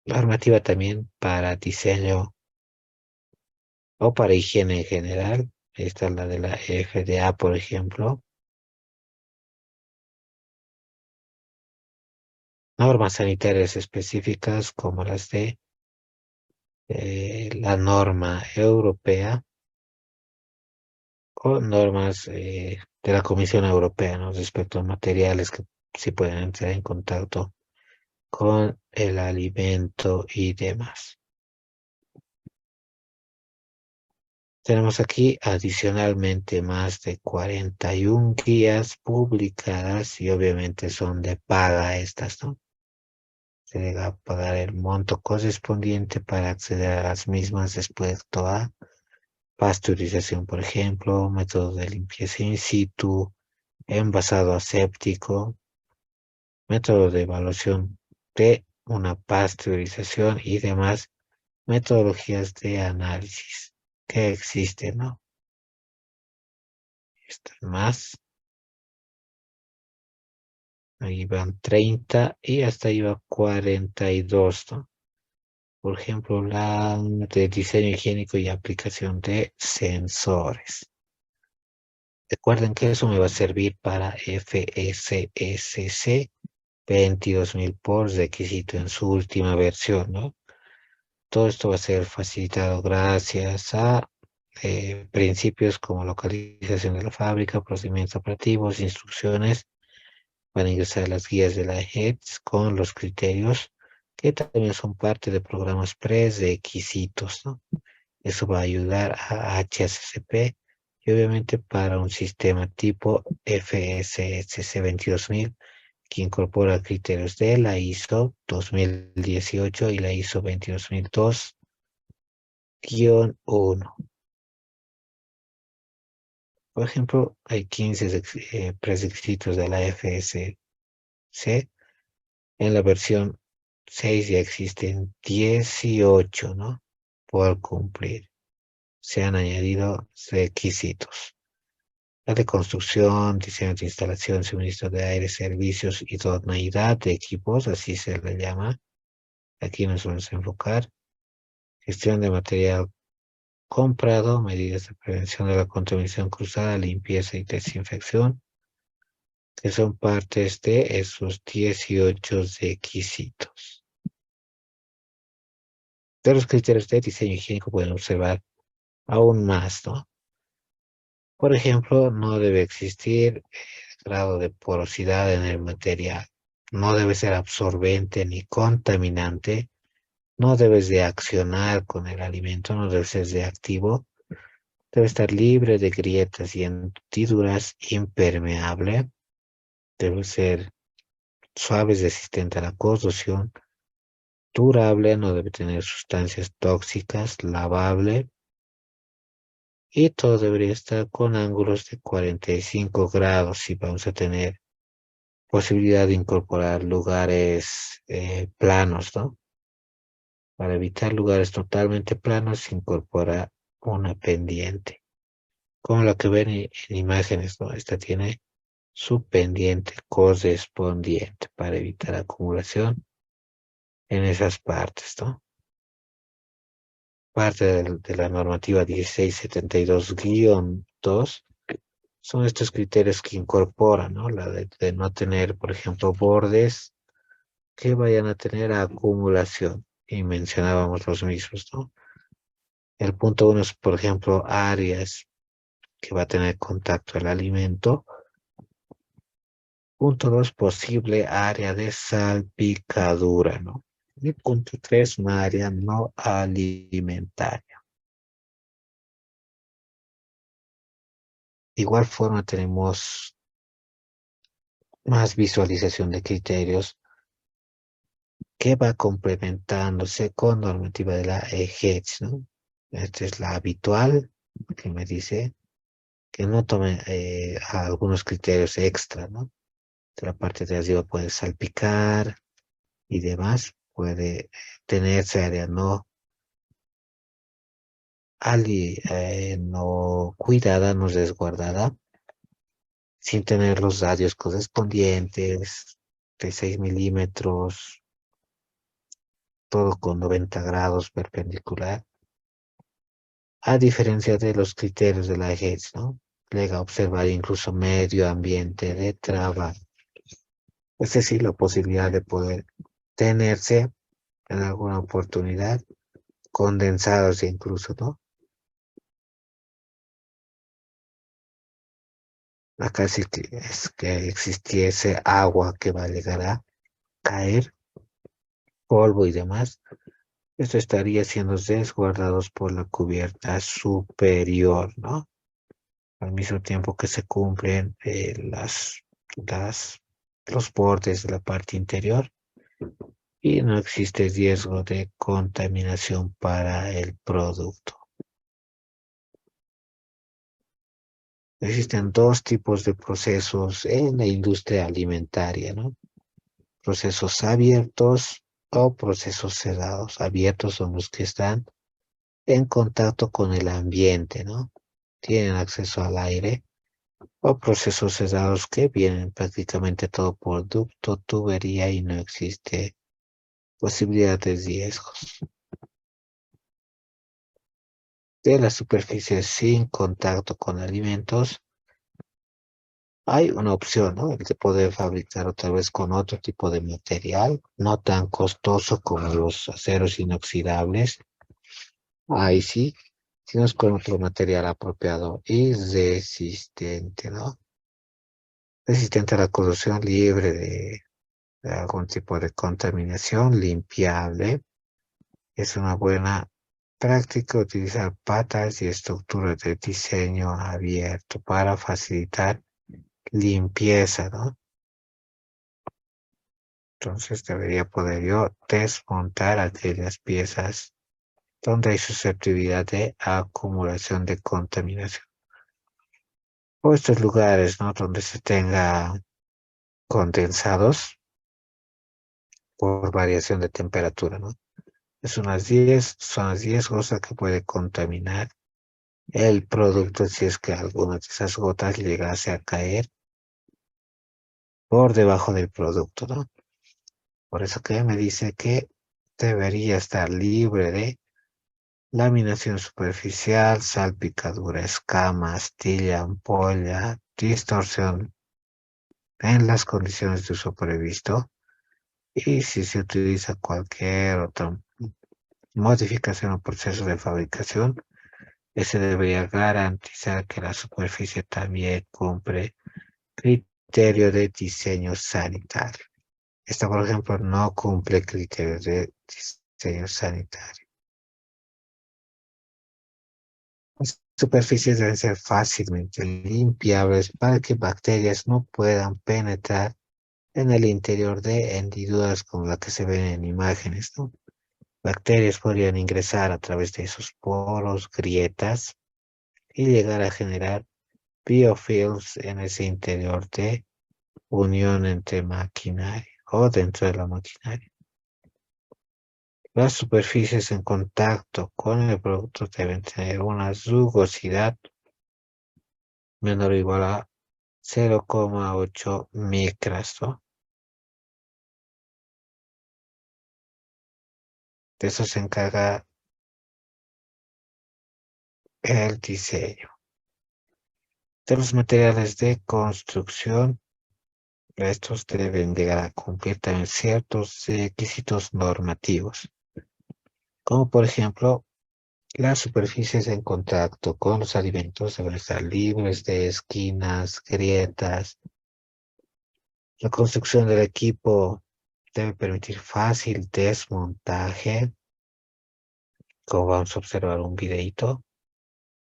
Normativa también para diseño o para higiene en general. Esta es la de la FDA, por ejemplo. Normas sanitarias específicas como las de la norma europea o normas de la Comisión Europea, ¿no? Respecto a materiales que sí pueden entrar en contacto con el alimento y demás. Tenemos aquí adicionalmente más de 41 guías publicadas y obviamente son de paga estas, ¿no? Se llega a pagar el monto correspondiente para acceder a las mismas respecto a pasteurización, por ejemplo, método de limpieza in situ, envasado aséptico, método de evaluación de una pasteurización y demás metodologías de análisis que existen, ¿no? Están más, ahí van 30 y hasta ahí va 42, ¿no? Por ejemplo, la de diseño higiénico y aplicación de sensores. Recuerden que eso me va a servir para FSSC 22.000 por requisito en su última versión, ¿no? Todo esto va a ser facilitado gracias a principios como localización de la fábrica, procedimientos operativos, instrucciones. Van a ingresar las guías de la HEDS con los criterios que también son parte de programas prerequisitos, ¿no? Eso va a ayudar a HACCP y obviamente para un sistema tipo FSSC 22.000 que incorpora criterios de la ISO 2018 y la ISO 22002-1. Por ejemplo, hay 15 prescritos de la FSC. En la versión 6 ya existen 18, ¿no? Por cumplir. Se han añadido requisitos. La de construcción, diseño de instalación, suministro de aire, servicios, idoneidad de equipos, así se le llama. Aquí nos vamos a enfocar. Gestión de material comprado, medidas de prevención de la contaminación cruzada, limpieza y desinfección, que son partes de esos 18 requisitos. De los criterios de diseño higiénico pueden observar aún más, ¿no? Por ejemplo, no debe existir grado de porosidad en el material. No debe ser absorbente ni contaminante. No debes de accionar con el alimento, no debe ser reactivo. Debe estar libre de grietas y hendiduras, impermeable. Debe ser suave, resistente a la corrosión. Durable, no debe tener sustancias tóxicas. Lavable. Y todo debería estar con ángulos de 45 grados si vamos a tener posibilidad de incorporar lugares planos, ¿no? Para evitar lugares totalmente planos se incorpora una pendiente, como la que ven en imágenes, ¿no? Esta tiene su pendiente correspondiente para evitar acumulación en esas partes, ¿no? Parte de la normativa 1672-2 son estos criterios que incorporan, ¿no? La de no tener, por ejemplo, bordes que vayan a tener acumulación. Y mencionábamos los mismos, ¿no? El punto uno es, por ejemplo, áreas que va a tener contacto el alimento. Punto dos, posible área de salpicadura, ¿no? Y punto tres, una área no alimentaria. De igual forma tenemos más visualización de criterios que va complementándose con normativa de la EGEX, ¿no? Esta es la habitual, que me dice que no tome algunos criterios extra, ¿no? De la parte de arriba puede salpicar y demás, puede tenerse área no cuidada, no resguardada, sin tener los radios correspondientes, de 6 milímetros, todo con 90 grados perpendicular, a diferencia de los criterios de la EGES, ¿no? Llega a observar incluso medio ambiente de trabajo. Es decir, la posibilidad de poder tenerse en alguna oportunidad condensados incluso, ¿no? Acá sí que es que existiese agua que va a llegar a caer, polvo y demás. Esto estaría siendo resguardados por la cubierta superior, ¿no? Al mismo tiempo que se cumplen las, los bordes de la parte interior y no existe riesgo de contaminación para el producto. Existen dos tipos de procesos en la industria alimentaria, ¿no? Procesos abiertos o procesos cerrados. Abiertos son los que están en contacto con el ambiente, ¿no? Tienen acceso al aire. O procesos cerrados que vienen prácticamente todo por ducto, tubería y no existe posibilidad de riesgos. De las superficies sin contacto con alimentos, hay una opción, ¿no? El de poder fabricar otra vez con otro tipo de material, no tan costoso como los aceros inoxidables. Ahí sí, sino es con otro material apropiado y resistente, ¿no? Resistente a la corrosión, libre de algún tipo de contaminación, limpiable. Es una buena práctica utilizar patas y estructuras de diseño abierto para facilitar limpieza, ¿no? Entonces debería poder yo desmontar aquellas piezas donde hay susceptibilidad de acumulación de contaminación. O estos lugares, ¿no? Donde se tenga condensados por variación de temperatura, ¿no? Son las 10 cosas que puede contaminar el producto si es que alguna de esas gotas llegase a caer por debajo del producto, ¿no? Por eso que me dice que debería estar libre de laminación superficial, salpicadura, escama, astilla, ampolla, distorsión en las condiciones de uso previsto. Y si se utiliza cualquier otra modificación o proceso de fabricación, ese debería garantizar que la superficie también cumple criterio de diseño sanitario. Esta, por ejemplo, no cumple criterios de diseño sanitario. Las superficies deben ser fácilmente limpiables para que bacterias no puedan penetrar en el interior de hendiduras como la que se ven en imágenes, ¿no? Bacterias podrían ingresar a través de esos poros, grietas y llegar a generar biofilms en ese interior de unión entre maquinaria o dentro de la maquinaria. Las superficies en contacto con el producto deben tener una rugosidad menor o igual a 0,8 micras, ¿no? De eso se encarga el diseño. De los materiales de construcción, estos deben llegar a cumplir también ciertos requisitos normativos, como por ejemplo, las superficies en contacto con los alimentos deben estar libres de esquinas, grietas. La construcción del equipo debe permitir fácil desmontaje, como vamos a observar un videito.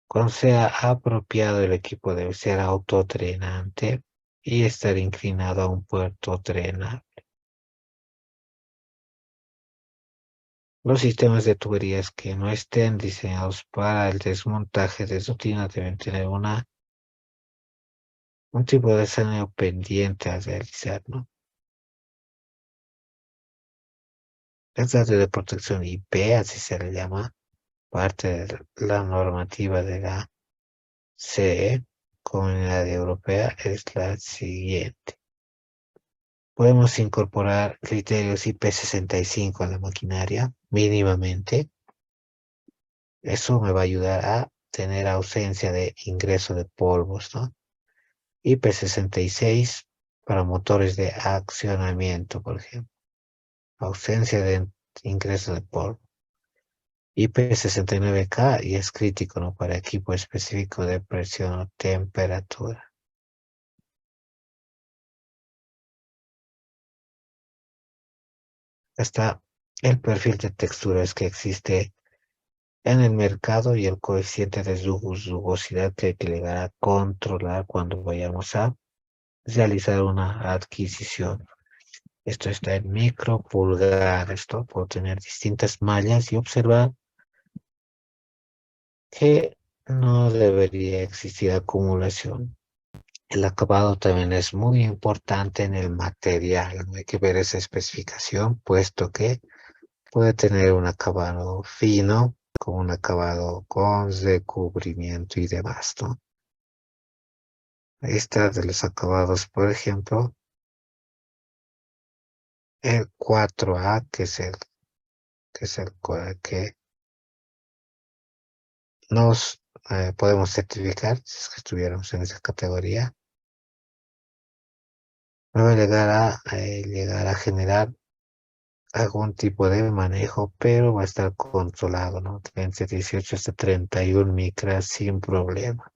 Cuando sea apropiado, el equipo debe ser autodrenante y estar inclinado a un puerto drenable. Los sistemas de tuberías que no estén diseñados para el desmontaje de rutina deben tener un tipo de saneamiento pendiente a realizar, ¿no? Es la de protección IP, así se le llama, parte de la normativa de la CE, Comunidad Europea, es la siguiente. Podemos incorporar criterios IP65 a la maquinaria mínimamente. Eso me va a ayudar a tener ausencia de ingreso de polvos, ¿no? IP66 para motores de accionamiento, por ejemplo. Ausencia de ingreso de polvo. IP69K y es crítico, ¿no? Para equipo específico de presión o temperatura. Está el perfil de texturas que existe en el mercado y el coeficiente de rugosidad que hay que llegar a controlar cuando vayamos a realizar una adquisición. Esto está en micropulgadas. Esto puedo tener distintas mallas y observar que no debería existir acumulación. El acabado también es muy importante en el material. ¿No? Hay que ver esa especificación, puesto que puede tener un acabado fino, con un acabado con recubrimiento y demás, ¿no? Esta de los acabados, por ejemplo, el 4A, que nos podemos certificar, si es que estuviéramos en esa categoría, no va a llegar a generar algún tipo de manejo, pero va a estar controlado, ¿no? Entre 18 hasta 31 micras sin problema.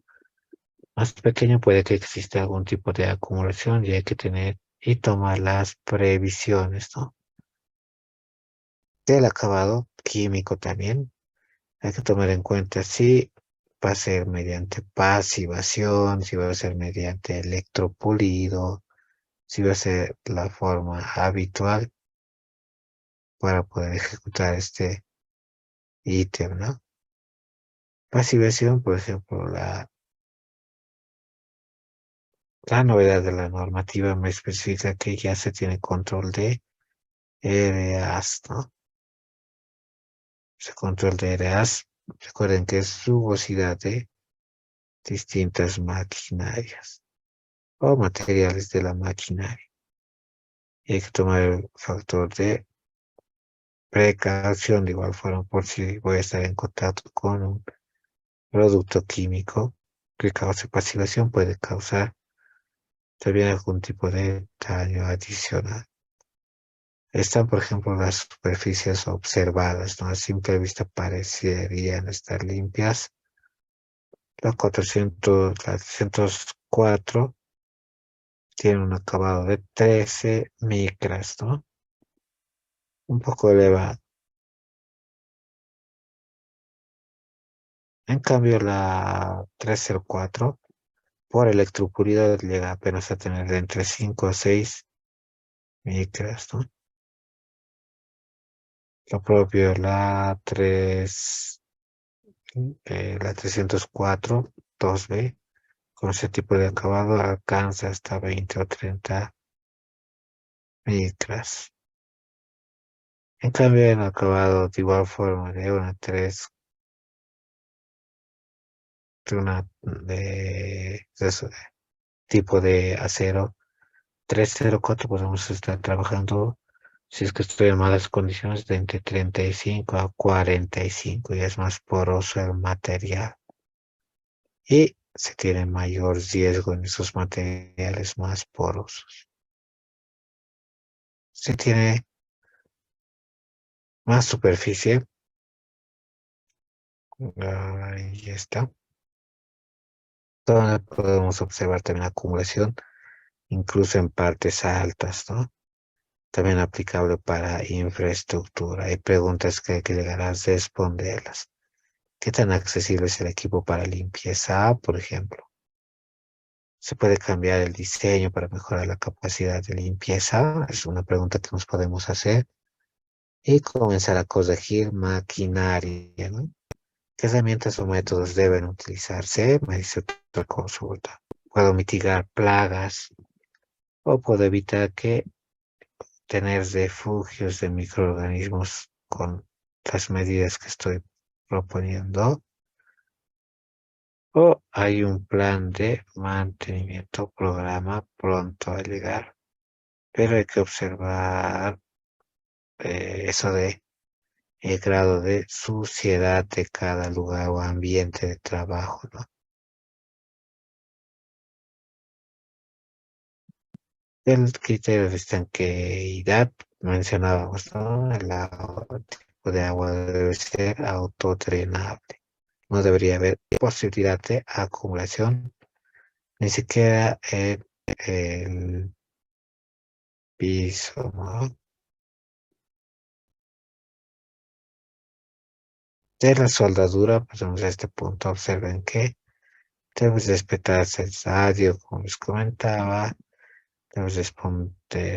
Más pequeño puede que exista algún tipo de acumulación y hay que tener y tomar las previsiones, ¿no? Del acabado químico también. Hay que tomar en cuenta si va a ser mediante pasivación, si va a ser mediante electropulido, si va a ser la forma habitual para poder ejecutar este ítem, ¿no? Pasivación, por ejemplo, la novedad de la normativa me especifica que ya se tiene control de RAs, ¿no? Ese control de RAs, recuerden que es rugosidad de distintas maquinarias o materiales de la maquinaria. Y hay que tomar el factor de precaución de igual forma por si voy a estar en contacto con un producto químico que cause pasivación, puede causar también algún tipo de daño adicional. Están, por ejemplo, las superficies observadas, ¿no? A simple vista parecerían estar limpias. La 304 tiene un acabado de 13 micras, ¿no? Un poco elevado. En cambio, la 304 por electropuridad llega apenas a tener de entre 5 a 6 micras, ¿no? Lo propio la 304 2B, con ese tipo de acabado alcanza hasta 20 o 30 micras. En cambio, el acabado de igual forma de una 3, de ese tipo de acero 304 podemos estar trabajando, si es que estoy en malas condiciones, de entre 35 a 45 y es más poroso el material. Y se tiene mayor riesgo en esos materiales más porosos. Se tiene más superficie, ahí está, donde podemos observar también acumulación, incluso en partes altas, ¿no? También aplicable para infraestructura. Hay preguntas que hay que llegar a responderlas. ¿Qué tan accesible es el equipo para limpieza, por ejemplo? ¿Se puede cambiar el diseño para mejorar la capacidad de limpieza? Es una pregunta que nos podemos hacer. Y comenzar a corregir maquinaria, ¿no? ¿Qué herramientas o métodos deben utilizarse? Me dice otra consulta. ¿Puedo mitigar plagas o puedo evitar que tener refugios de microorganismos con las medidas que estoy proponiendo? ¿O hay un plan de mantenimiento, programa pronto a llegar? Pero hay que observar eso de el grado de suciedad de cada lugar o ambiente de trabajo, ¿no? El criterio de estanqueidad mencionábamos, ¿no? El tipo de agua debe ser autodrenable. No debería haber posibilidad de acumulación, ni siquiera en el piso, ¿no? De la soldadura, pasamos a este punto. Observen que debe respetarse el radio, como les comentaba. Debe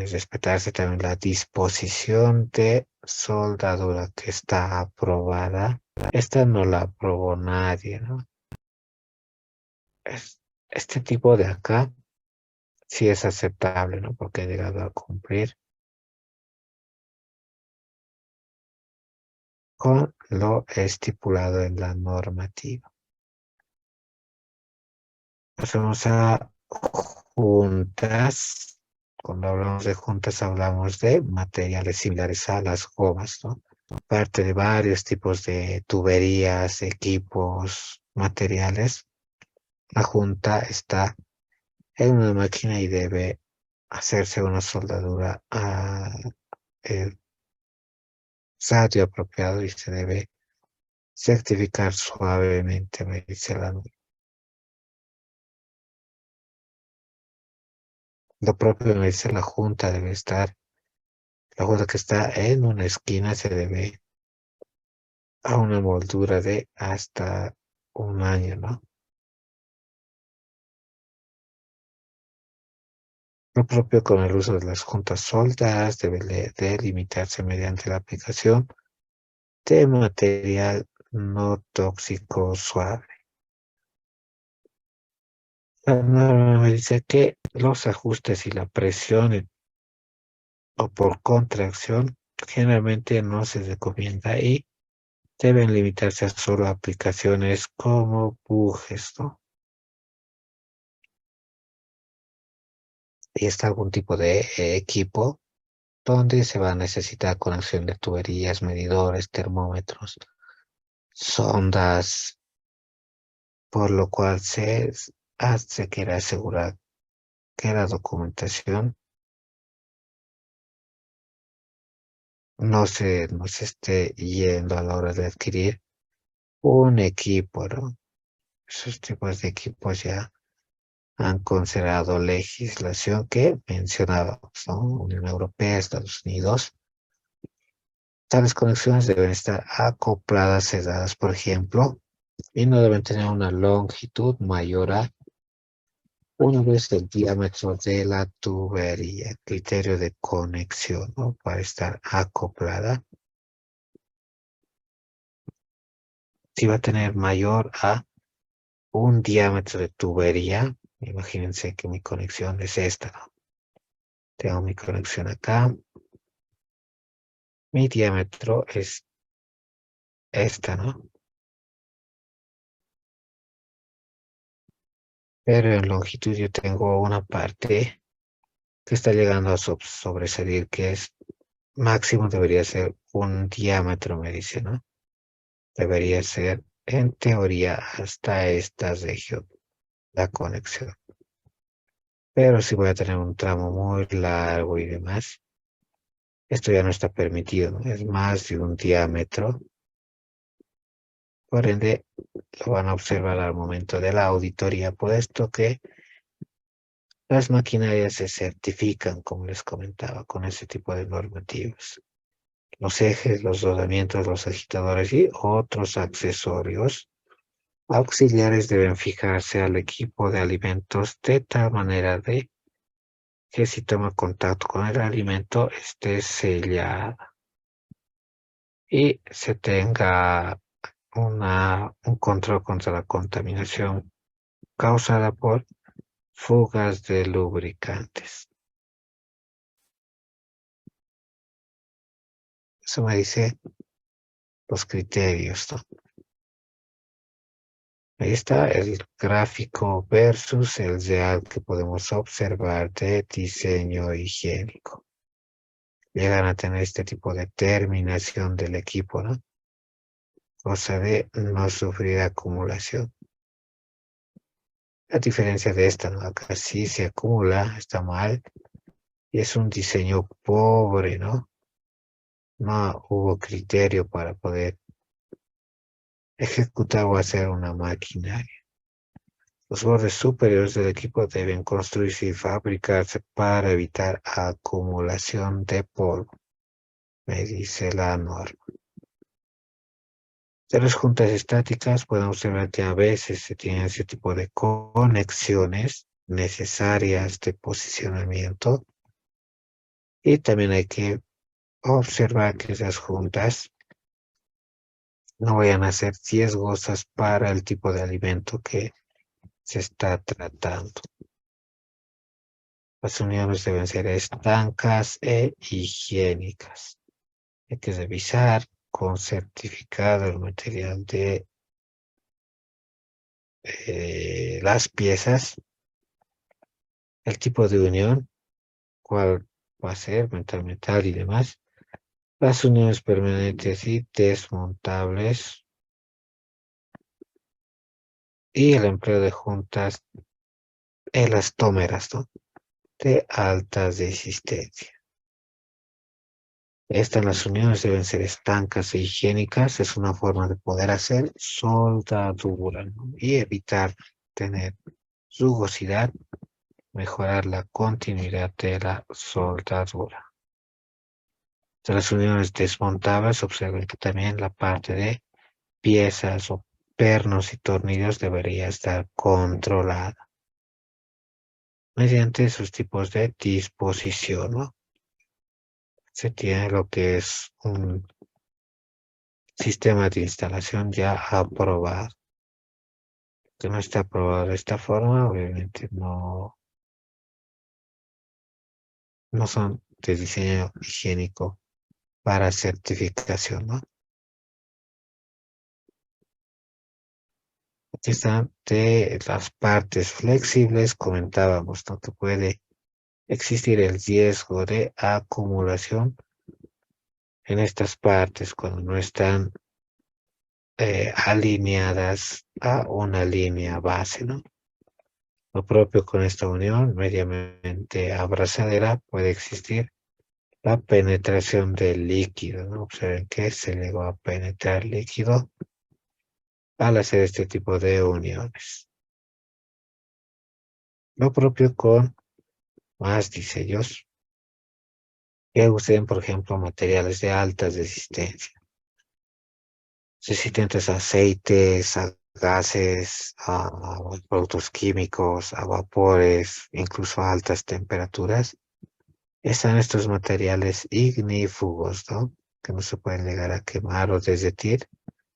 respetarse también la disposición de soldadura que está aprobada. Esta no la aprobó nadie, ¿no? Este tipo de acá sí es aceptable, ¿no? Porque ha llegado a cumplir con lo estipulado en la normativa. Pasamos a juntas. Cuando hablamos de juntas hablamos de materiales similares a las gomas, ¿no? Parte de varios tipos de tuberías, equipos, materiales. La junta está en una máquina y debe hacerse una soldadura a el radio apropiado y se debe certificar suavemente, me dice la norma. Lo propio me dice la junta que está en una esquina se debe a una moldura de hasta un año, ¿no? Lo propio con el uso de las juntas soldadas debe delimitarse mediante la aplicación de material no tóxico suave. La norma me dice que los ajustes y la presión o por contracción generalmente no se recomienda y deben limitarse a solo aplicaciones como bujes, ¿no? Y está algún tipo de equipo donde se va a necesitar conexión de tuberías, medidores, termómetros, sondas, por lo cual se quiere asegurar que la documentación no se esté yendo a la hora de adquirir un equipo, ¿no? Esos tipos de equipos ya han considerado legislación que mencionábamos, ¿no? Unión Europea, Estados Unidos. Tales conexiones deben estar acopladas, cerradas, por ejemplo, y no deben tener una longitud mayor a una vez el diámetro de la tubería. Criterio de conexión, ¿no? Para estar acoplada. Si va a tener mayor a un diámetro de tubería, imagínense que mi conexión es esta, ¿no? Tengo mi conexión acá. Mi diámetro es esta, ¿no? Pero en longitud yo tengo una parte que está llegando a sobresalir, que es máximo debería ser un diámetro, me dice, ¿no? Debería ser, en teoría, hasta esta región, la conexión. Pero si voy a tener un tramo muy largo y demás, esto ya no está permitido, ¿no? Es más de un diámetro. Por ende, lo van a observar al momento de la auditoría, puesto que las maquinarias se certifican, como les comentaba, con ese tipo de normativas. Los ejes, los rodamientos, los agitadores y otros accesorios auxiliares deben fijarse al equipo de alimentos de tal manera de que si toma contacto con el alimento esté sellada y se tenga un control contra la contaminación causada por fugas de lubricantes. Eso me dice los criterios, ¿no? Ahí está el gráfico versus el real que podemos observar de diseño higiénico. Llegan a tener este tipo de terminación del equipo, ¿no? Cosa de no sufrir acumulación. A diferencia de esta, ¿no? Acá sí se acumula, está mal, y es un diseño pobre, ¿no? No hubo criterio para poder ejecutar o hacer una máquina. Los bordes superiores del equipo deben construirse y fabricarse para evitar acumulación de polvo, me dice la norma. De las juntas estáticas pueden observar que a veces se tienen ese tipo de conexiones necesarias de posicionamiento y también hay que observar que esas juntas no vayan a ser riesgosas para el tipo de alimento que se está tratando. Las uniones deben ser estancas e higiénicas. Hay que revisar con certificado el material de las piezas, el tipo de unión, cuál va a ser, metal, metal y demás. Las uniones permanentes y desmontables y el empleo de juntas elastómeras, ¿no? De alta resistencia. Estas las uniones deben ser estancas e higiénicas. Es una forma de poder hacer soldadura, ¿no? Y evitar tener rugosidad, mejorar la continuidad de la soldadura. De las uniones desmontables, observen que también la parte de piezas o pernos y tornillos debería estar controlada. mediante sus tipos de disposición, ¿no? Se tiene lo que es un sistema de instalación ya aprobado. Que no está aprobado de esta forma, obviamente no son de diseño higiénico para certificación, ¿no? Aquí están de las partes flexibles, comentábamos, ¿no? Que puede existir el riesgo de acumulación en estas partes cuando no están alineadas a una línea base, ¿no? Lo propio con esta unión mediamente abrazadera puede existir la penetración del líquido, ¿no? Observen que se llegó a penetrar líquido al hacer este tipo de uniones. Lo propio con más diseños que usen, por ejemplo, materiales de alta resistencia. Resistentes a aceites, a gases, a productos químicos, a vapores, incluso a altas temperaturas. Están estos materiales ignífugos, ¿no? Que no se pueden llegar a quemar o derretir,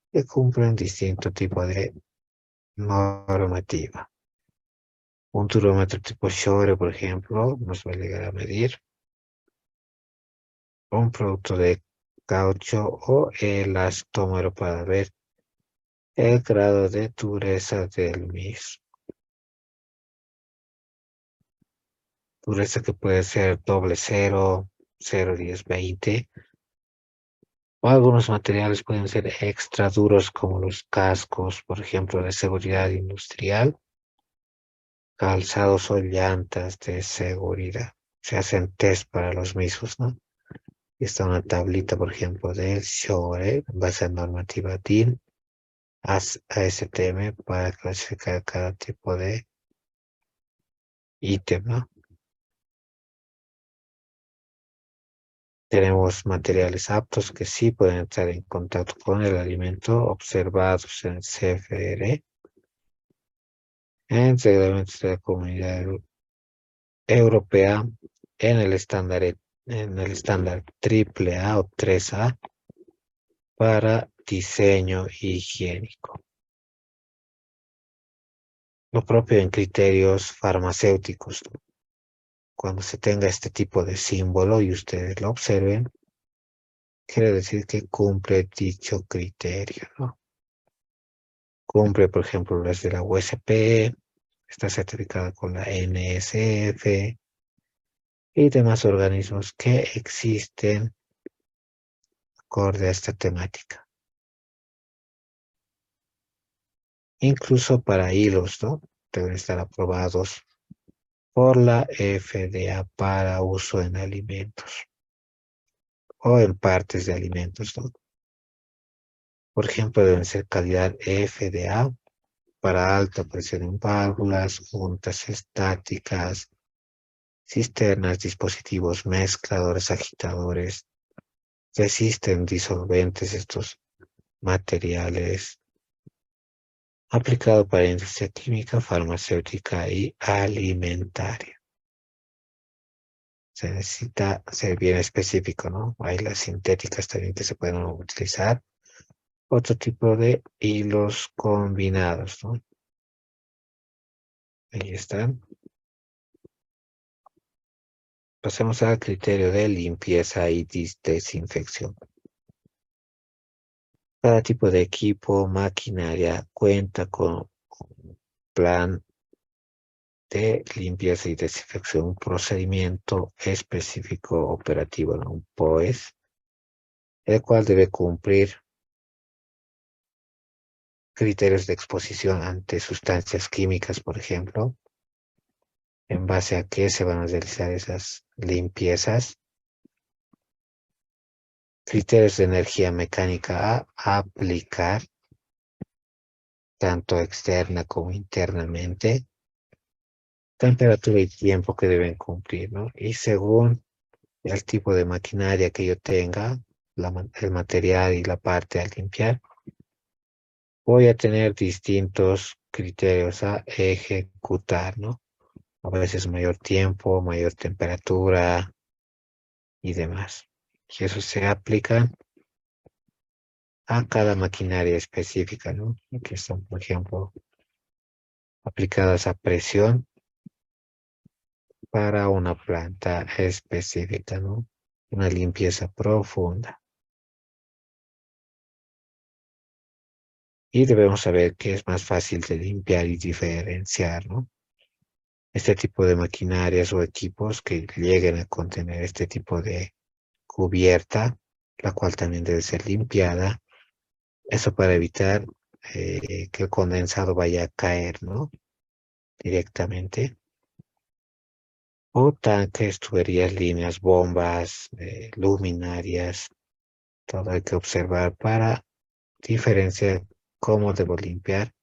que cumplen distinto tipo de normativa. Un turómetro tipo Shore, por ejemplo, nos va a llegar a medir un producto de caucho o elastómero para ver el grado de dureza del mismo. Dureza que puede ser doble cero, 0,10, 20. O algunos materiales pueden ser extra duros como los cascos, por ejemplo, de seguridad industrial, calzados o llantas de seguridad. Se hacen test para los mismos, ¿no? Y está una tablita, por ejemplo, del SHORE, en base a normativa DIN, ASTM, para clasificar cada tipo de ítem, ¿no? Tenemos materiales aptos que sí pueden entrar en contacto con el alimento observados en el CFR, en reglamentos de la Comunidad Europea, en el estándar AAA o 3A para diseño higiénico. Lo propio en criterios farmacéuticos. Cuando se tenga este tipo de símbolo y ustedes lo observen, quiere decir que cumple dicho criterio, ¿no? Cumple, por ejemplo, las de la USP, está certificada con la NSF y demás organismos que existen acorde a esta temática. Incluso para hilos, ¿no? Deben estar aprobados por la FDA para uso en alimentos o en partes de alimentos, ¿no? Por ejemplo, deben ser calidad FDA para alta presión en válvulas, juntas estáticas, cisternas, dispositivos mezcladores, agitadores, resisten disolventes estos materiales, aplicado para industria química, farmacéutica y alimentaria. Se necesita ser bien específico, ¿no? Hay las sintéticas también que se pueden utilizar. Otro tipo de hilos combinados, ¿no? Ahí están. Pasemos al criterio de limpieza y desinfección. Cada tipo de equipo, maquinaria cuenta con un plan de limpieza y desinfección, un procedimiento específico operativo, ¿no? Un POES, el cual debe cumplir criterios de exposición ante sustancias químicas, por ejemplo, en base a qué se van a realizar esas limpiezas, criterios de energía mecánica a aplicar, tanto externa como internamente, temperatura y tiempo que deben cumplir, ¿no? Y según el tipo de maquinaria que yo tenga, el material y la parte a limpiar, voy a tener distintos criterios a ejecutar, ¿no? a veces mayor tiempo, mayor temperatura y demás. Y eso se aplica a cada maquinaria específica, ¿no? Que están, por ejemplo, aplicadas a presión para una planta específica, ¿no? Una limpieza profunda. Y debemos saber qué es más fácil de limpiar y diferenciar, ¿no? Este tipo de maquinarias o equipos que lleguen a contener este tipo de cubierta, la cual también debe ser limpiada. Eso para evitar que el condensado vaya a caer, ¿no? Directamente. O tanques, tuberías, líneas, bombas, luminarias. Todo hay que observar para diferenciar cómo debo limpiar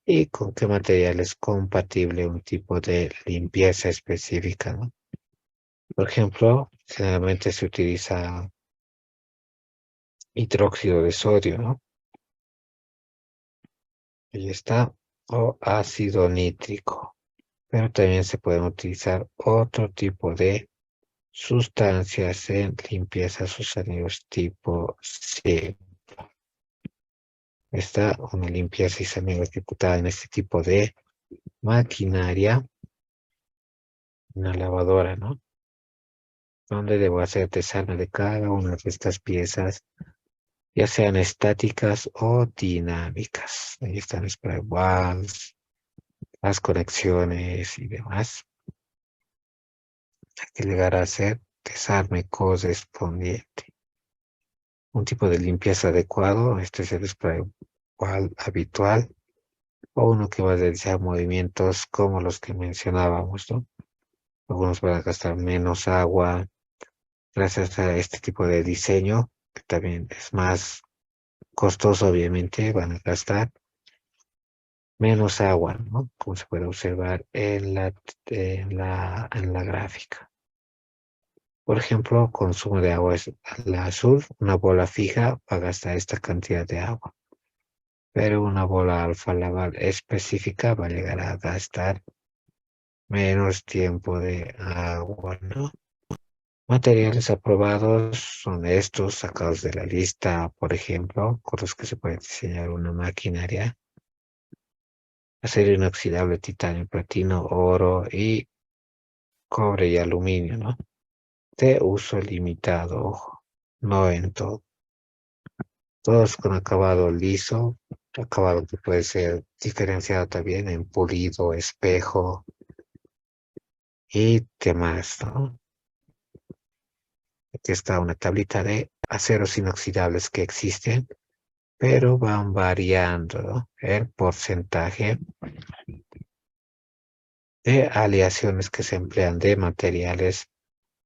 y con qué material es compatible un tipo de limpieza específica, ¿no? Por ejemplo, generalmente se utiliza hidróxido de sodio, ¿no? Ahí está, o ácido nítrico. Pero también se pueden utilizar otro tipo de sustancias en limpiezas o sonidos tipo C. Está una limpieza y sonido ejecutada en este tipo de maquinaria, una lavadora, ¿no? Donde debo hacer desarme de cada una de estas piezas, ya sean estáticas o dinámicas. Ahí están los spray walls, las conexiones y demás. Hay que llegar a hacer desarme correspondiente. Un tipo de limpieza adecuado, este es el spray wall habitual, o uno que va a realizar movimientos como los que mencionábamos, ¿no? Algunos van a gastar menos agua, gracias a este tipo de diseño, que también es más costoso, obviamente, van a gastar menos agua, ¿no? Como se puede observar en la gráfica. Por ejemplo, consumo de agua es la azul, una bola fija va a gastar esta cantidad de agua, pero una bola alfa laval específica va a llegar a gastar menos tiempo de agua, ¿no? Materiales aprobados son estos sacados de la lista, por ejemplo, con los que se puede diseñar una maquinaria. Acero inoxidable, titanio, platino, oro y cobre y aluminio, ¿no? De uso limitado, ojo, no en todo. Todos con acabado liso, acabado que puede ser diferenciado también en pulido, espejo y demás, ¿no? Aquí está una tablita de aceros inoxidables que existen, pero van variando, ¿no? El porcentaje de aleaciones que se emplean de materiales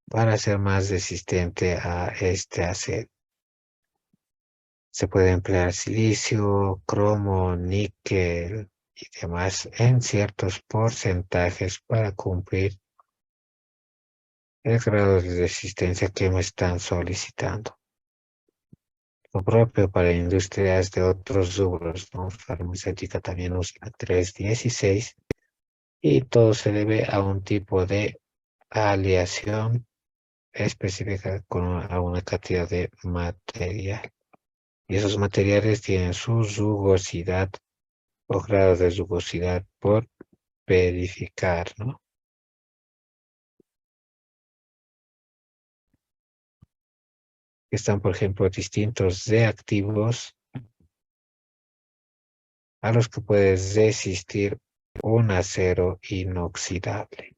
para ser más resistente a este acero. Se puede emplear silicio, cromo, níquel y demás en ciertos porcentajes para cumplir el grado de resistencia que me están solicitando. Lo propio para industrias de otros rubros, ¿no? Farmacéutica también usa la 316 y todo se debe a un tipo de aleación específica con a una cantidad de material. Y esos materiales tienen su rugosidad o grado de rugosidad por verificar, ¿no? Están, por ejemplo, distintos reactivos a los que puede resistir un acero inoxidable.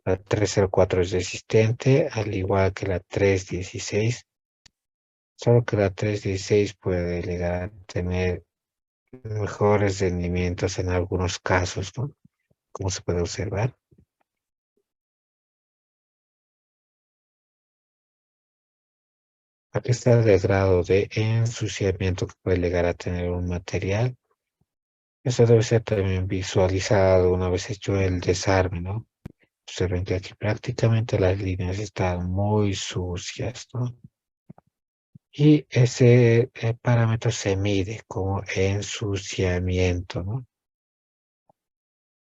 La 304 es resistente, al igual que la 316, solo que la 316 puede llegar a tener mejores rendimientos en algunos casos, ¿no? Como se puede observar. Aquí está el grado de ensuciamiento que puede llegar a tener un material. Eso debe ser también visualizado una vez hecho el desarme, ¿no? Observen que aquí prácticamente las líneas están muy sucias, ¿no? Y ese parámetro se mide como ensuciamiento, ¿no?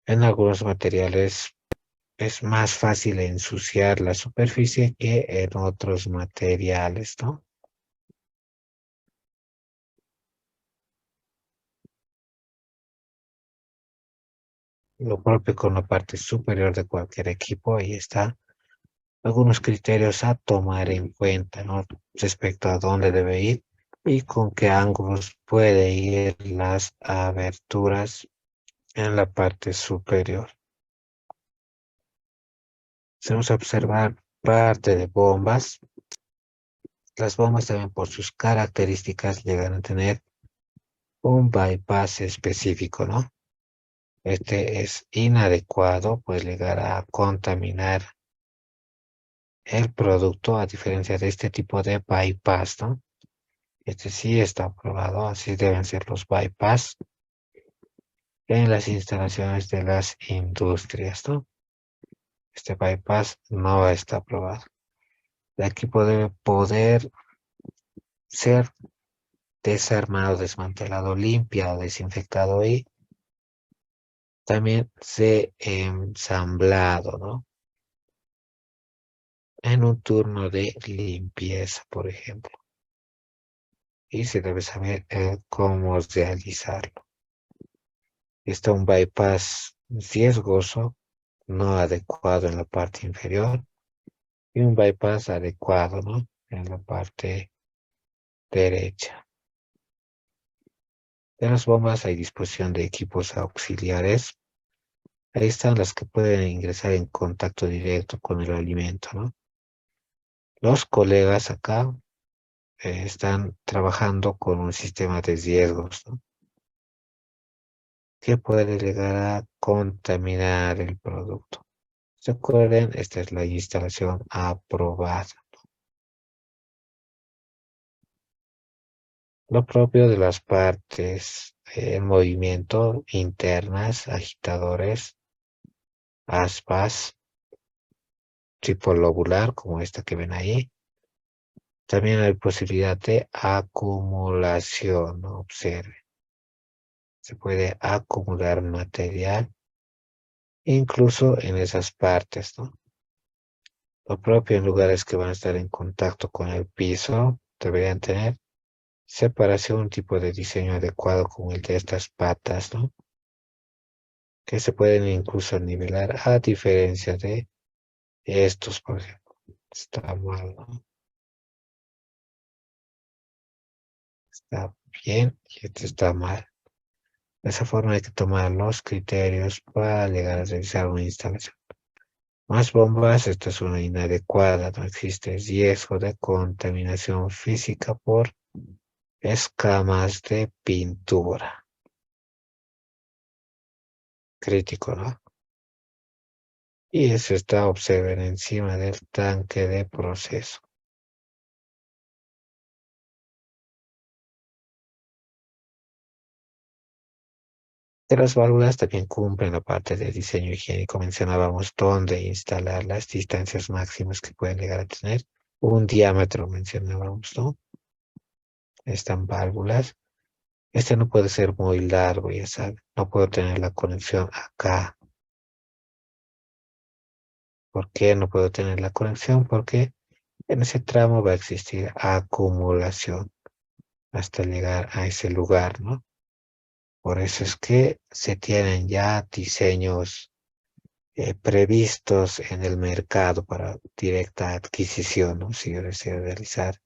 En algunos materiales es más fácil ensuciar la superficie que en otros materiales, ¿no? Lo propio con la parte superior de cualquier equipo, ahí está algunos criterios a tomar en cuenta, ¿no? Respecto a dónde debe ir y con qué ángulos puede ir las aberturas en la parte superior. Si vamos a observar parte de bombas, las bombas también por sus características llegan a tener un bypass específico, ¿no? Este es inadecuado, pues llegar a contaminar el producto a diferencia de este tipo de bypass, ¿no? Este sí está aprobado, así deben ser los bypass en las instalaciones de las industrias, ¿no? Este bypass no está aprobado. El equipo debe poder ser desarmado, desmantelado, limpiado, desinfectado y también se ensamblado, ¿no? En un turno de limpieza, por ejemplo. Y se debe saber cómo realizarlo. Está un bypass riesgoso, no adecuado en la parte inferior, y un bypass adecuado, ¿no? En la parte derecha. En las bombas hay disposición de equipos auxiliares. Ahí están las que pueden ingresar en contacto directo con el alimento, ¿no? Los colegas acá están trabajando con un sistema de riesgos, ¿no? Que puede llegar a contaminar el producto. Recuerden, esta es la instalación aprobada. Lo propio de las partes en movimiento internas, agitadores, aspas, tipo lobular, como esta que ven ahí. También hay posibilidad de acumulación, ¿no? Observe, se puede acumular material incluso en esas partes, ¿no? Lo propio en lugares que van a estar en contacto con el piso, deberían tener separación, un tipo de diseño adecuado como el de estas patas, ¿no? Que se pueden incluso nivelar a diferencia de estos, por ejemplo. Está mal, ¿no? Está bien y este está mal. De esa forma hay que tomar los criterios para llegar a realizar una instalación. Más bombas, esta es una inadecuada, no existe riesgo de contaminación física por escamas de pintura. Crítico, ¿no? Y eso está, observen, encima del tanque de proceso. De las válvulas también cumplen la parte de diseño higiénico. Mencionábamos dónde instalar las distancias máximas que pueden llegar a tener. Un diámetro mencionábamos, ¿no? Están válvulas. Este no puede ser muy largo, ya saben. No puedo tener la conexión acá. ¿Por qué no puedo tener la conexión? Porque en ese tramo va a existir acumulación hasta llegar a ese lugar, ¿no? Por eso es que se tienen ya diseños previstos en el mercado para directa adquisición, ¿no? Si yo deseo realizar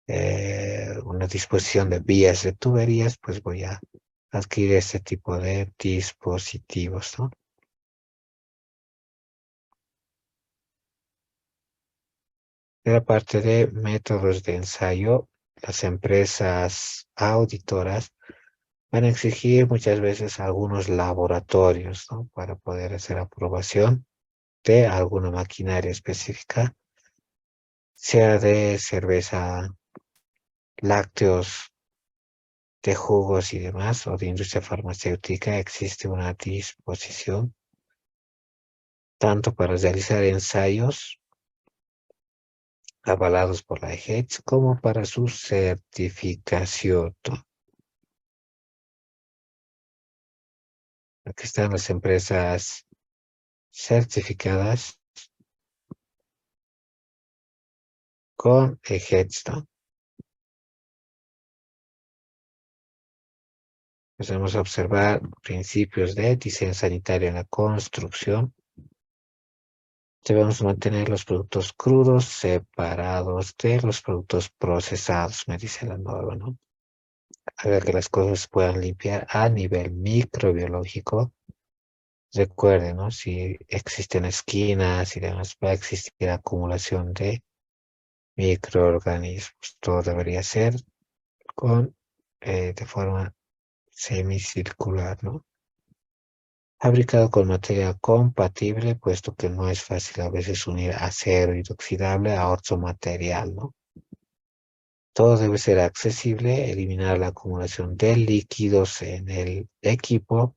una disposición de vías de tuberías, pues voy a adquirir este tipo de dispositivos, ¿no? De la parte de métodos de ensayo, las empresas auditoras van a exigir muchas veces algunos laboratorios, ¿no? Para poder hacer aprobación de alguna maquinaria específica, sea de cerveza, lácteos, de jugos y demás, o de industria farmacéutica, existe una disposición tanto para realizar ensayos avalados por la EGETS como para su certificación, ¿no? Aquí están las empresas certificadas con Headstone. Empezamos a observar principios de diseño sanitario en la construcción. Debemos mantener los productos crudos separados de los productos procesados, me dice la norma, ¿no? Haga que las cosas puedan limpiar a nivel microbiológico. Recuerden, ¿no? Si existen esquinas y demás, va a existir acumulación de microorganismos. Todo debería ser de forma semicircular, ¿no? Fabricado con material compatible, puesto que no es fácil a veces unir acero inoxidable a otro material, ¿no? Todo debe ser accesible, eliminar la acumulación de líquidos en el equipo,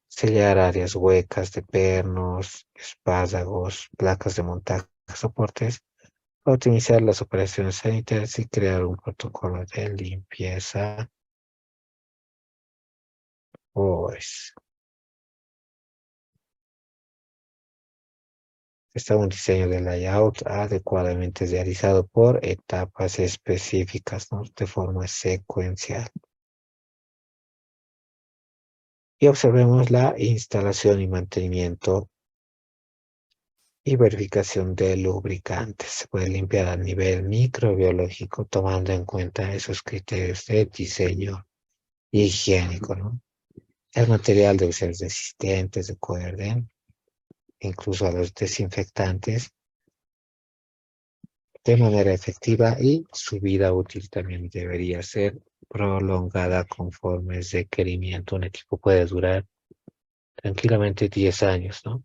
sellar áreas huecas de pernos, espárdagos, placas de montaje, soportes, optimizar las operaciones sanitarias y crear un protocolo de limpieza. Pues, está un diseño de layout adecuadamente realizado por etapas específicas, ¿no? De forma secuencial. Y observemos la instalación y mantenimiento y verificación de lubricantes. Se puede limpiar a nivel microbiológico tomando en cuenta esos criterios de diseño higiénico, ¿no? El material debe ser resistente, recuerden, incluso a los desinfectantes, de manera efectiva y su vida útil también debería ser prolongada conforme el requerimiento. Un equipo puede durar tranquilamente 10 años, ¿no?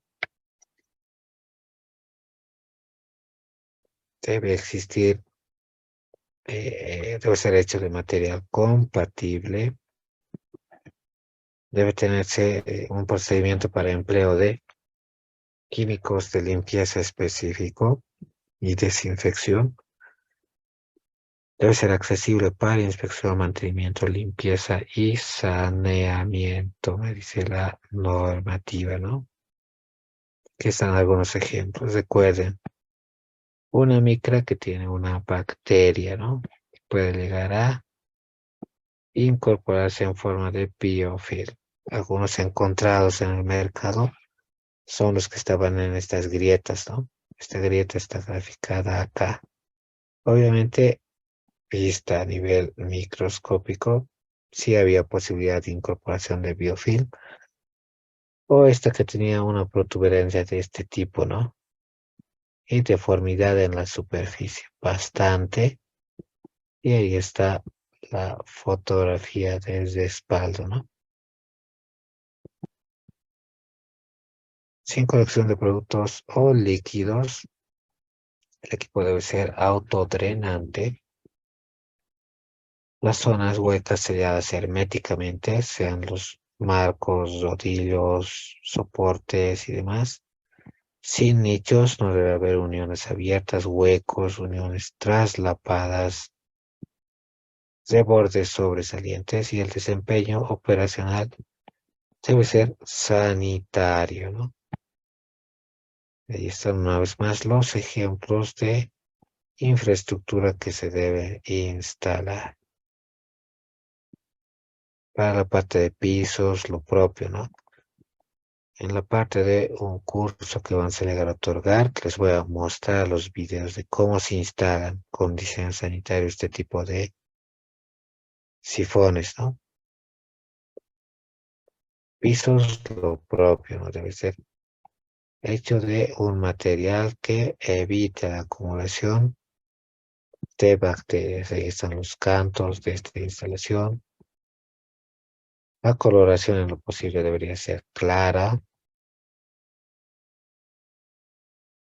Debe existir, debe ser hecho de material compatible. Debe tenerse un procedimiento para empleo de químicos de limpieza específico y desinfección. Debe ser accesible para inspección, mantenimiento, limpieza y saneamiento, me dice la normativa, ¿no? Aquí están algunos ejemplos. Recuerden, una micra que tiene una bacteria, ¿no? Puede llegar a incorporarse en forma de biofilm. Algunos encontrados en el mercado son los que estaban en estas grietas, ¿no? Esta grieta está graficada acá. Obviamente, vista a nivel microscópico, sí había posibilidad de incorporación de biofilm, o esta que tenía una protuberancia de este tipo, ¿no? Y deformidad en la superficie, bastante. Y ahí está la fotografía del respaldo, ¿no? Sin colección de productos o líquidos, el equipo debe ser autodrenante. Las zonas huecas selladas herméticamente, sean los marcos, rodillos, soportes y demás. Sin nichos, no debe haber uniones abiertas, huecos, uniones traslapadas, de bordes sobresalientes y el desempeño operacional debe ser sanitario, ¿no? Ahí están una vez más los ejemplos de infraestructura que se debe instalar. Para la parte de pisos, lo propio, ¿no? En la parte de un curso que van a llegar a otorgar, les voy a mostrar los videos de cómo se instalan con diseño sanitario este tipo de sifones, ¿no? Pisos, lo propio, ¿no? Debe ser hecho de un material que evite la acumulación de bacterias. Ahí están los cantos de esta instalación. La coloración en lo posible debería ser clara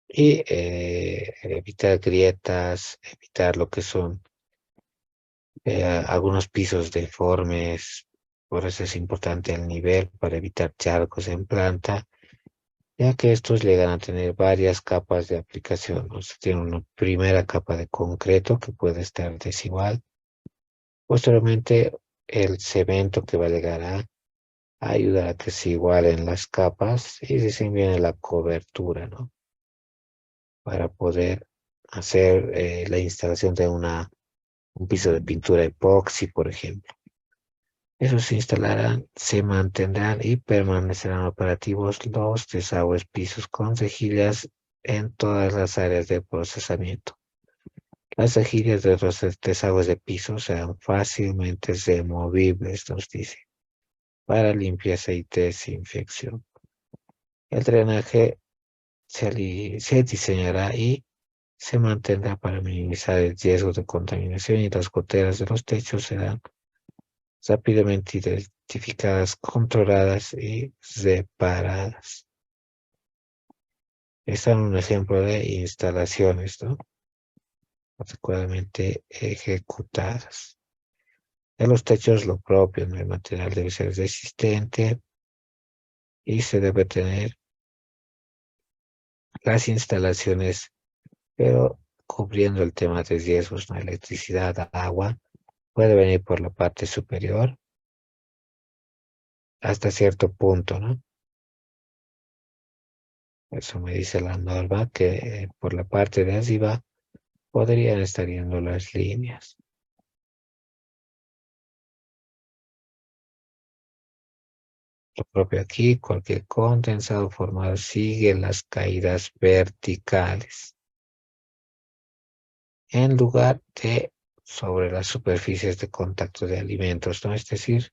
y evitar grietas, evitar lo que son algunos pisos deformes. Por eso es importante el nivel para evitar charcos en planta, ya que estos llegan a tener varias capas de aplicación, ¿no? Se tiene una primera capa de concreto que puede estar desigual. Posteriormente, el cemento que va a llegar a ayudar a que se igualen las capas y recién viene la cobertura, ¿no? Para poder hacer la instalación de un piso de pintura epoxi, por ejemplo. Esos se instalarán, se mantendrán y permanecerán operativos los desagües pisos con rejillas en todas las áreas de procesamiento. Las rejillas de los desagües de piso serán fácilmente removibles, nos dice, para limpieza y desinfección. El drenaje se diseñará y se mantendrá para minimizar el riesgo de contaminación y las goteras de los techos serán rápidamente identificadas, controladas y reparadas. Este es un ejemplo de instalaciones, ¿no? Adecuadamente ejecutadas. En los techos lo propio, ¿no? El material debe ser resistente y se debe tener las instalaciones, pero cubriendo el tema de riesgos, ¿no? Electricidad, agua, puede venir por la parte superior hasta cierto punto, ¿no? Eso me dice la norma que por la parte de arriba podrían estar yendo las líneas. Lo propio aquí, cualquier condensado formado sigue las caídas verticales en lugar de sobre las superficies de contacto de alimentos, ¿no? Es decir,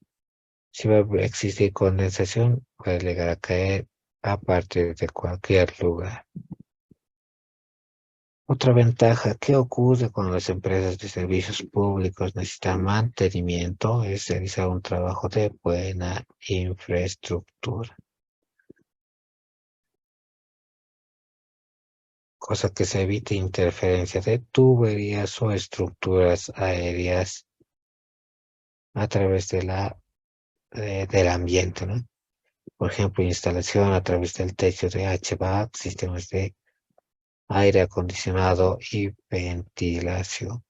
si va a existir condensación, puede llegar a caer a partir de cualquier lugar. Otra ventaja que ocurre cuando las empresas de servicios públicos necesitan mantenimiento es realizar un trabajo de buena infraestructura, cosa que se evite interferencia de tuberías o estructuras aéreas a través del ambiente, ¿no? Por ejemplo, instalación a través del techo de HVAC, sistemas de aire acondicionado y ventilación.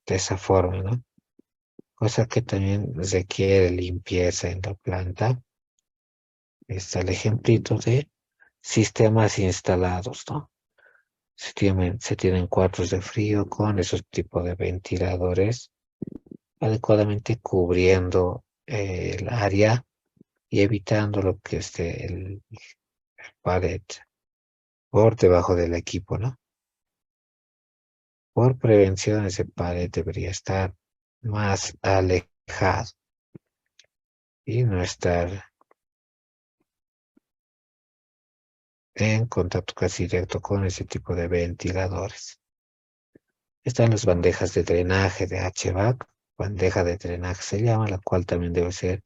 De esa forma, ¿no? Cosa que también requiere limpieza en la planta. Está el ejemplito de sistemas instalados, ¿no? Se tienen cuartos de frío con esos tipos de ventiladores adecuadamente cubriendo el área y evitando lo que esté el pared por debajo del equipo, ¿no? Por prevención, ese pared debería estar más alejado y no estar en contacto casi directo con ese tipo de ventiladores. Están las bandejas de drenaje de HVAC, bandeja de drenaje se llama, la cual también debe ser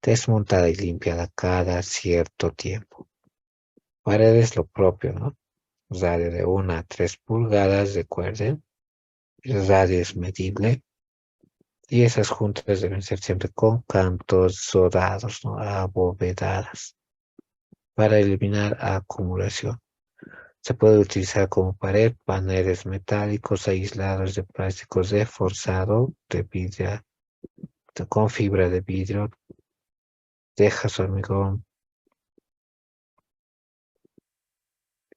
desmontada y limpiada cada cierto tiempo. Paredes lo propio, ¿no? Radio de 1 a 3 pulgadas, recuerden. El radio es medible. Y esas juntas deben ser siempre con cantos sodados, ¿no? Abovedadas, para eliminar acumulación. Se puede utilizar como pared paneles metálicos aislados de plásticos reforzado de vidrio, con fibra de vidrio, tejas, hormigón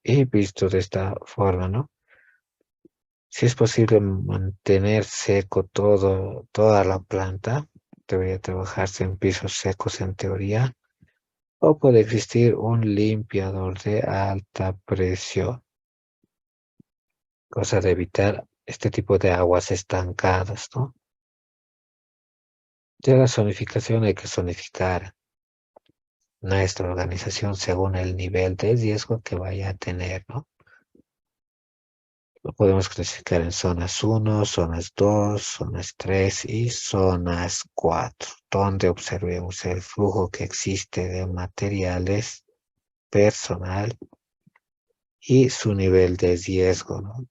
y visto de esta forma, ¿no? Si es posible mantener seco toda la planta, debería trabajarse en pisos secos en teoría, o puede existir un limpiador de alta presión, cosa de evitar este tipo de aguas estancadas, ¿no? De la zonificación hay que zonificar nuestra organización según el nivel de riesgo que vaya a tener, ¿no? Lo podemos clasificar en zonas 1, zonas 2, zonas 3 y zonas 4, donde observemos el flujo que existe de materiales, personal y su nivel de riesgo, ¿no?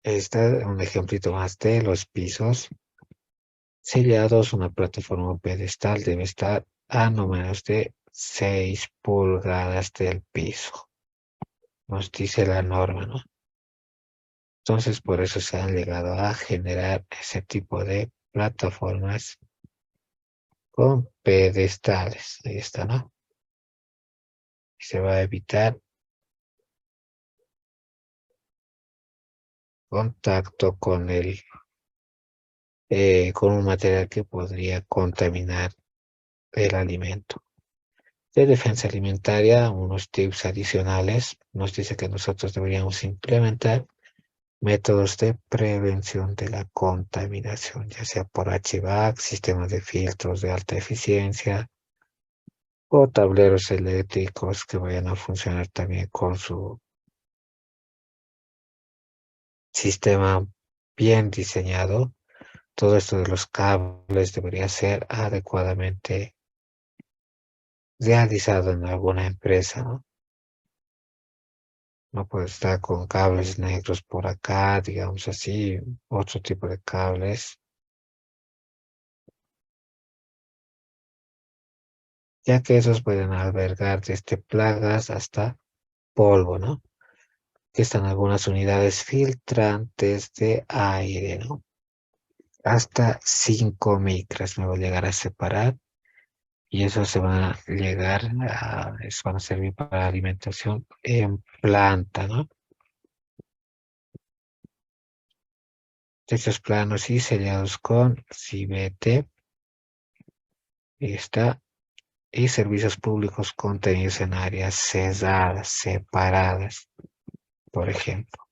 Este es un ejemplito más de los pisos sellados. Una plataforma pedestal debe estar a no menos de 6 pulgadas del piso. Nos dice la norma, ¿no? Entonces, por eso se han llegado a generar ese tipo de plataformas con pedestales. Ahí está, ¿no? Y se va a evitar contacto con un material que podría contaminar el alimento. De defensa alimentaria, unos tips adicionales nos dice que nosotros deberíamos implementar métodos de prevención de la contaminación, ya sea por HVAC, sistemas de filtros de alta eficiencia o tableros eléctricos que vayan a funcionar también con su sistema bien diseñado. Todo esto de los cables debería ser adecuadamente realizado en alguna empresa, ¿no? No puede estar con cables negros por acá, digamos así, otro tipo de cables, ya que esos pueden albergar desde plagas hasta polvo, ¿no? Que están algunas unidades filtrantes de aire, ¿no? Hasta 5 micras me va a llegar a separar y eso se va a llegar eso van a servir para alimentación en planta, ¿no? Techos planos y sellados con cibete y está y servicios públicos contenidos en áreas cerradas, separadas, por ejemplo.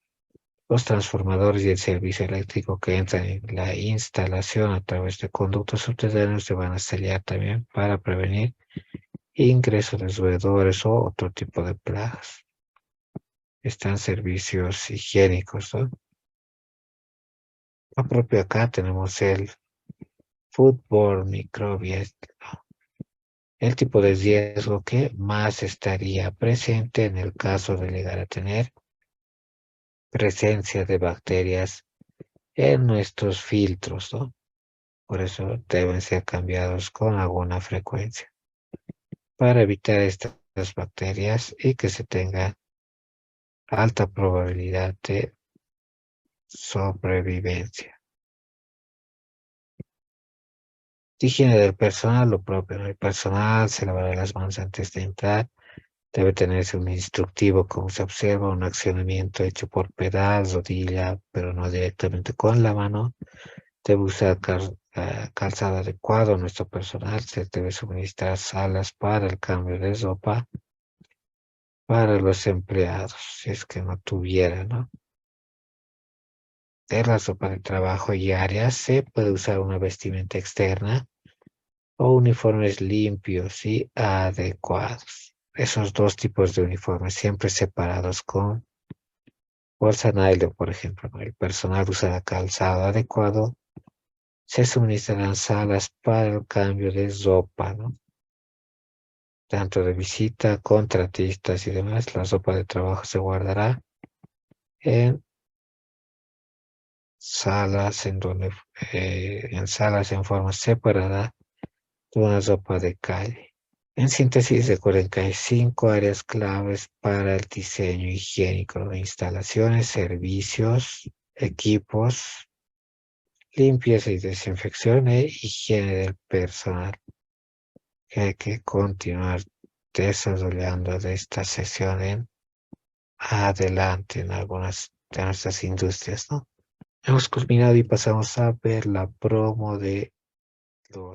Los transformadores y el servicio eléctrico que entran en la instalación a través de conductos subterráneos se van a sellar también para prevenir ingreso de roedores o otro tipo de plagas. Están servicios higiénicos, ¿no? A propio acá tenemos el foodborne microbial, el tipo de riesgo que más estaría presente en el caso de llegar a tener presencia de bacterias en nuestros filtros, ¿no? Por eso deben ser cambiados con alguna frecuencia para evitar estas bacterias y que se tenga alta probabilidad de sobrevivencia. Higiene del personal, lo propio, ¿no? El personal se lavará las manos antes de entrar. Debe tenerse un instructivo, como se observa, un accionamiento hecho por pedal, rodilla, pero no directamente con la mano. Debe usar calzado adecuado. Nuestro personal se debe suministrar salas para el cambio de ropa para los empleados, si es que no tuviera, ¿no? En la ropa de trabajo y áreas se puede usar una vestimenta externa o uniformes limpios y adecuados. Esos dos tipos de uniformes siempre separados con bolsa nylon, por ejemplo, ¿no? El personal usará calzado adecuado. Se suministrarán salas para el cambio de ropa, ¿no? Tanto de visita, contratistas y demás. La ropa de trabajo se guardará en salas en salas en forma separada de una ropa de calle. En síntesis, recuerden que hay 5 áreas claves para el diseño higiénico, ¿no? Instalaciones, servicios, equipos, limpieza y desinfección e higiene del personal, que hay que continuar desarrollando de esta sesión en adelante en algunas de nuestras industrias, ¿no? Hemos culminado y pasamos a ver la promo de los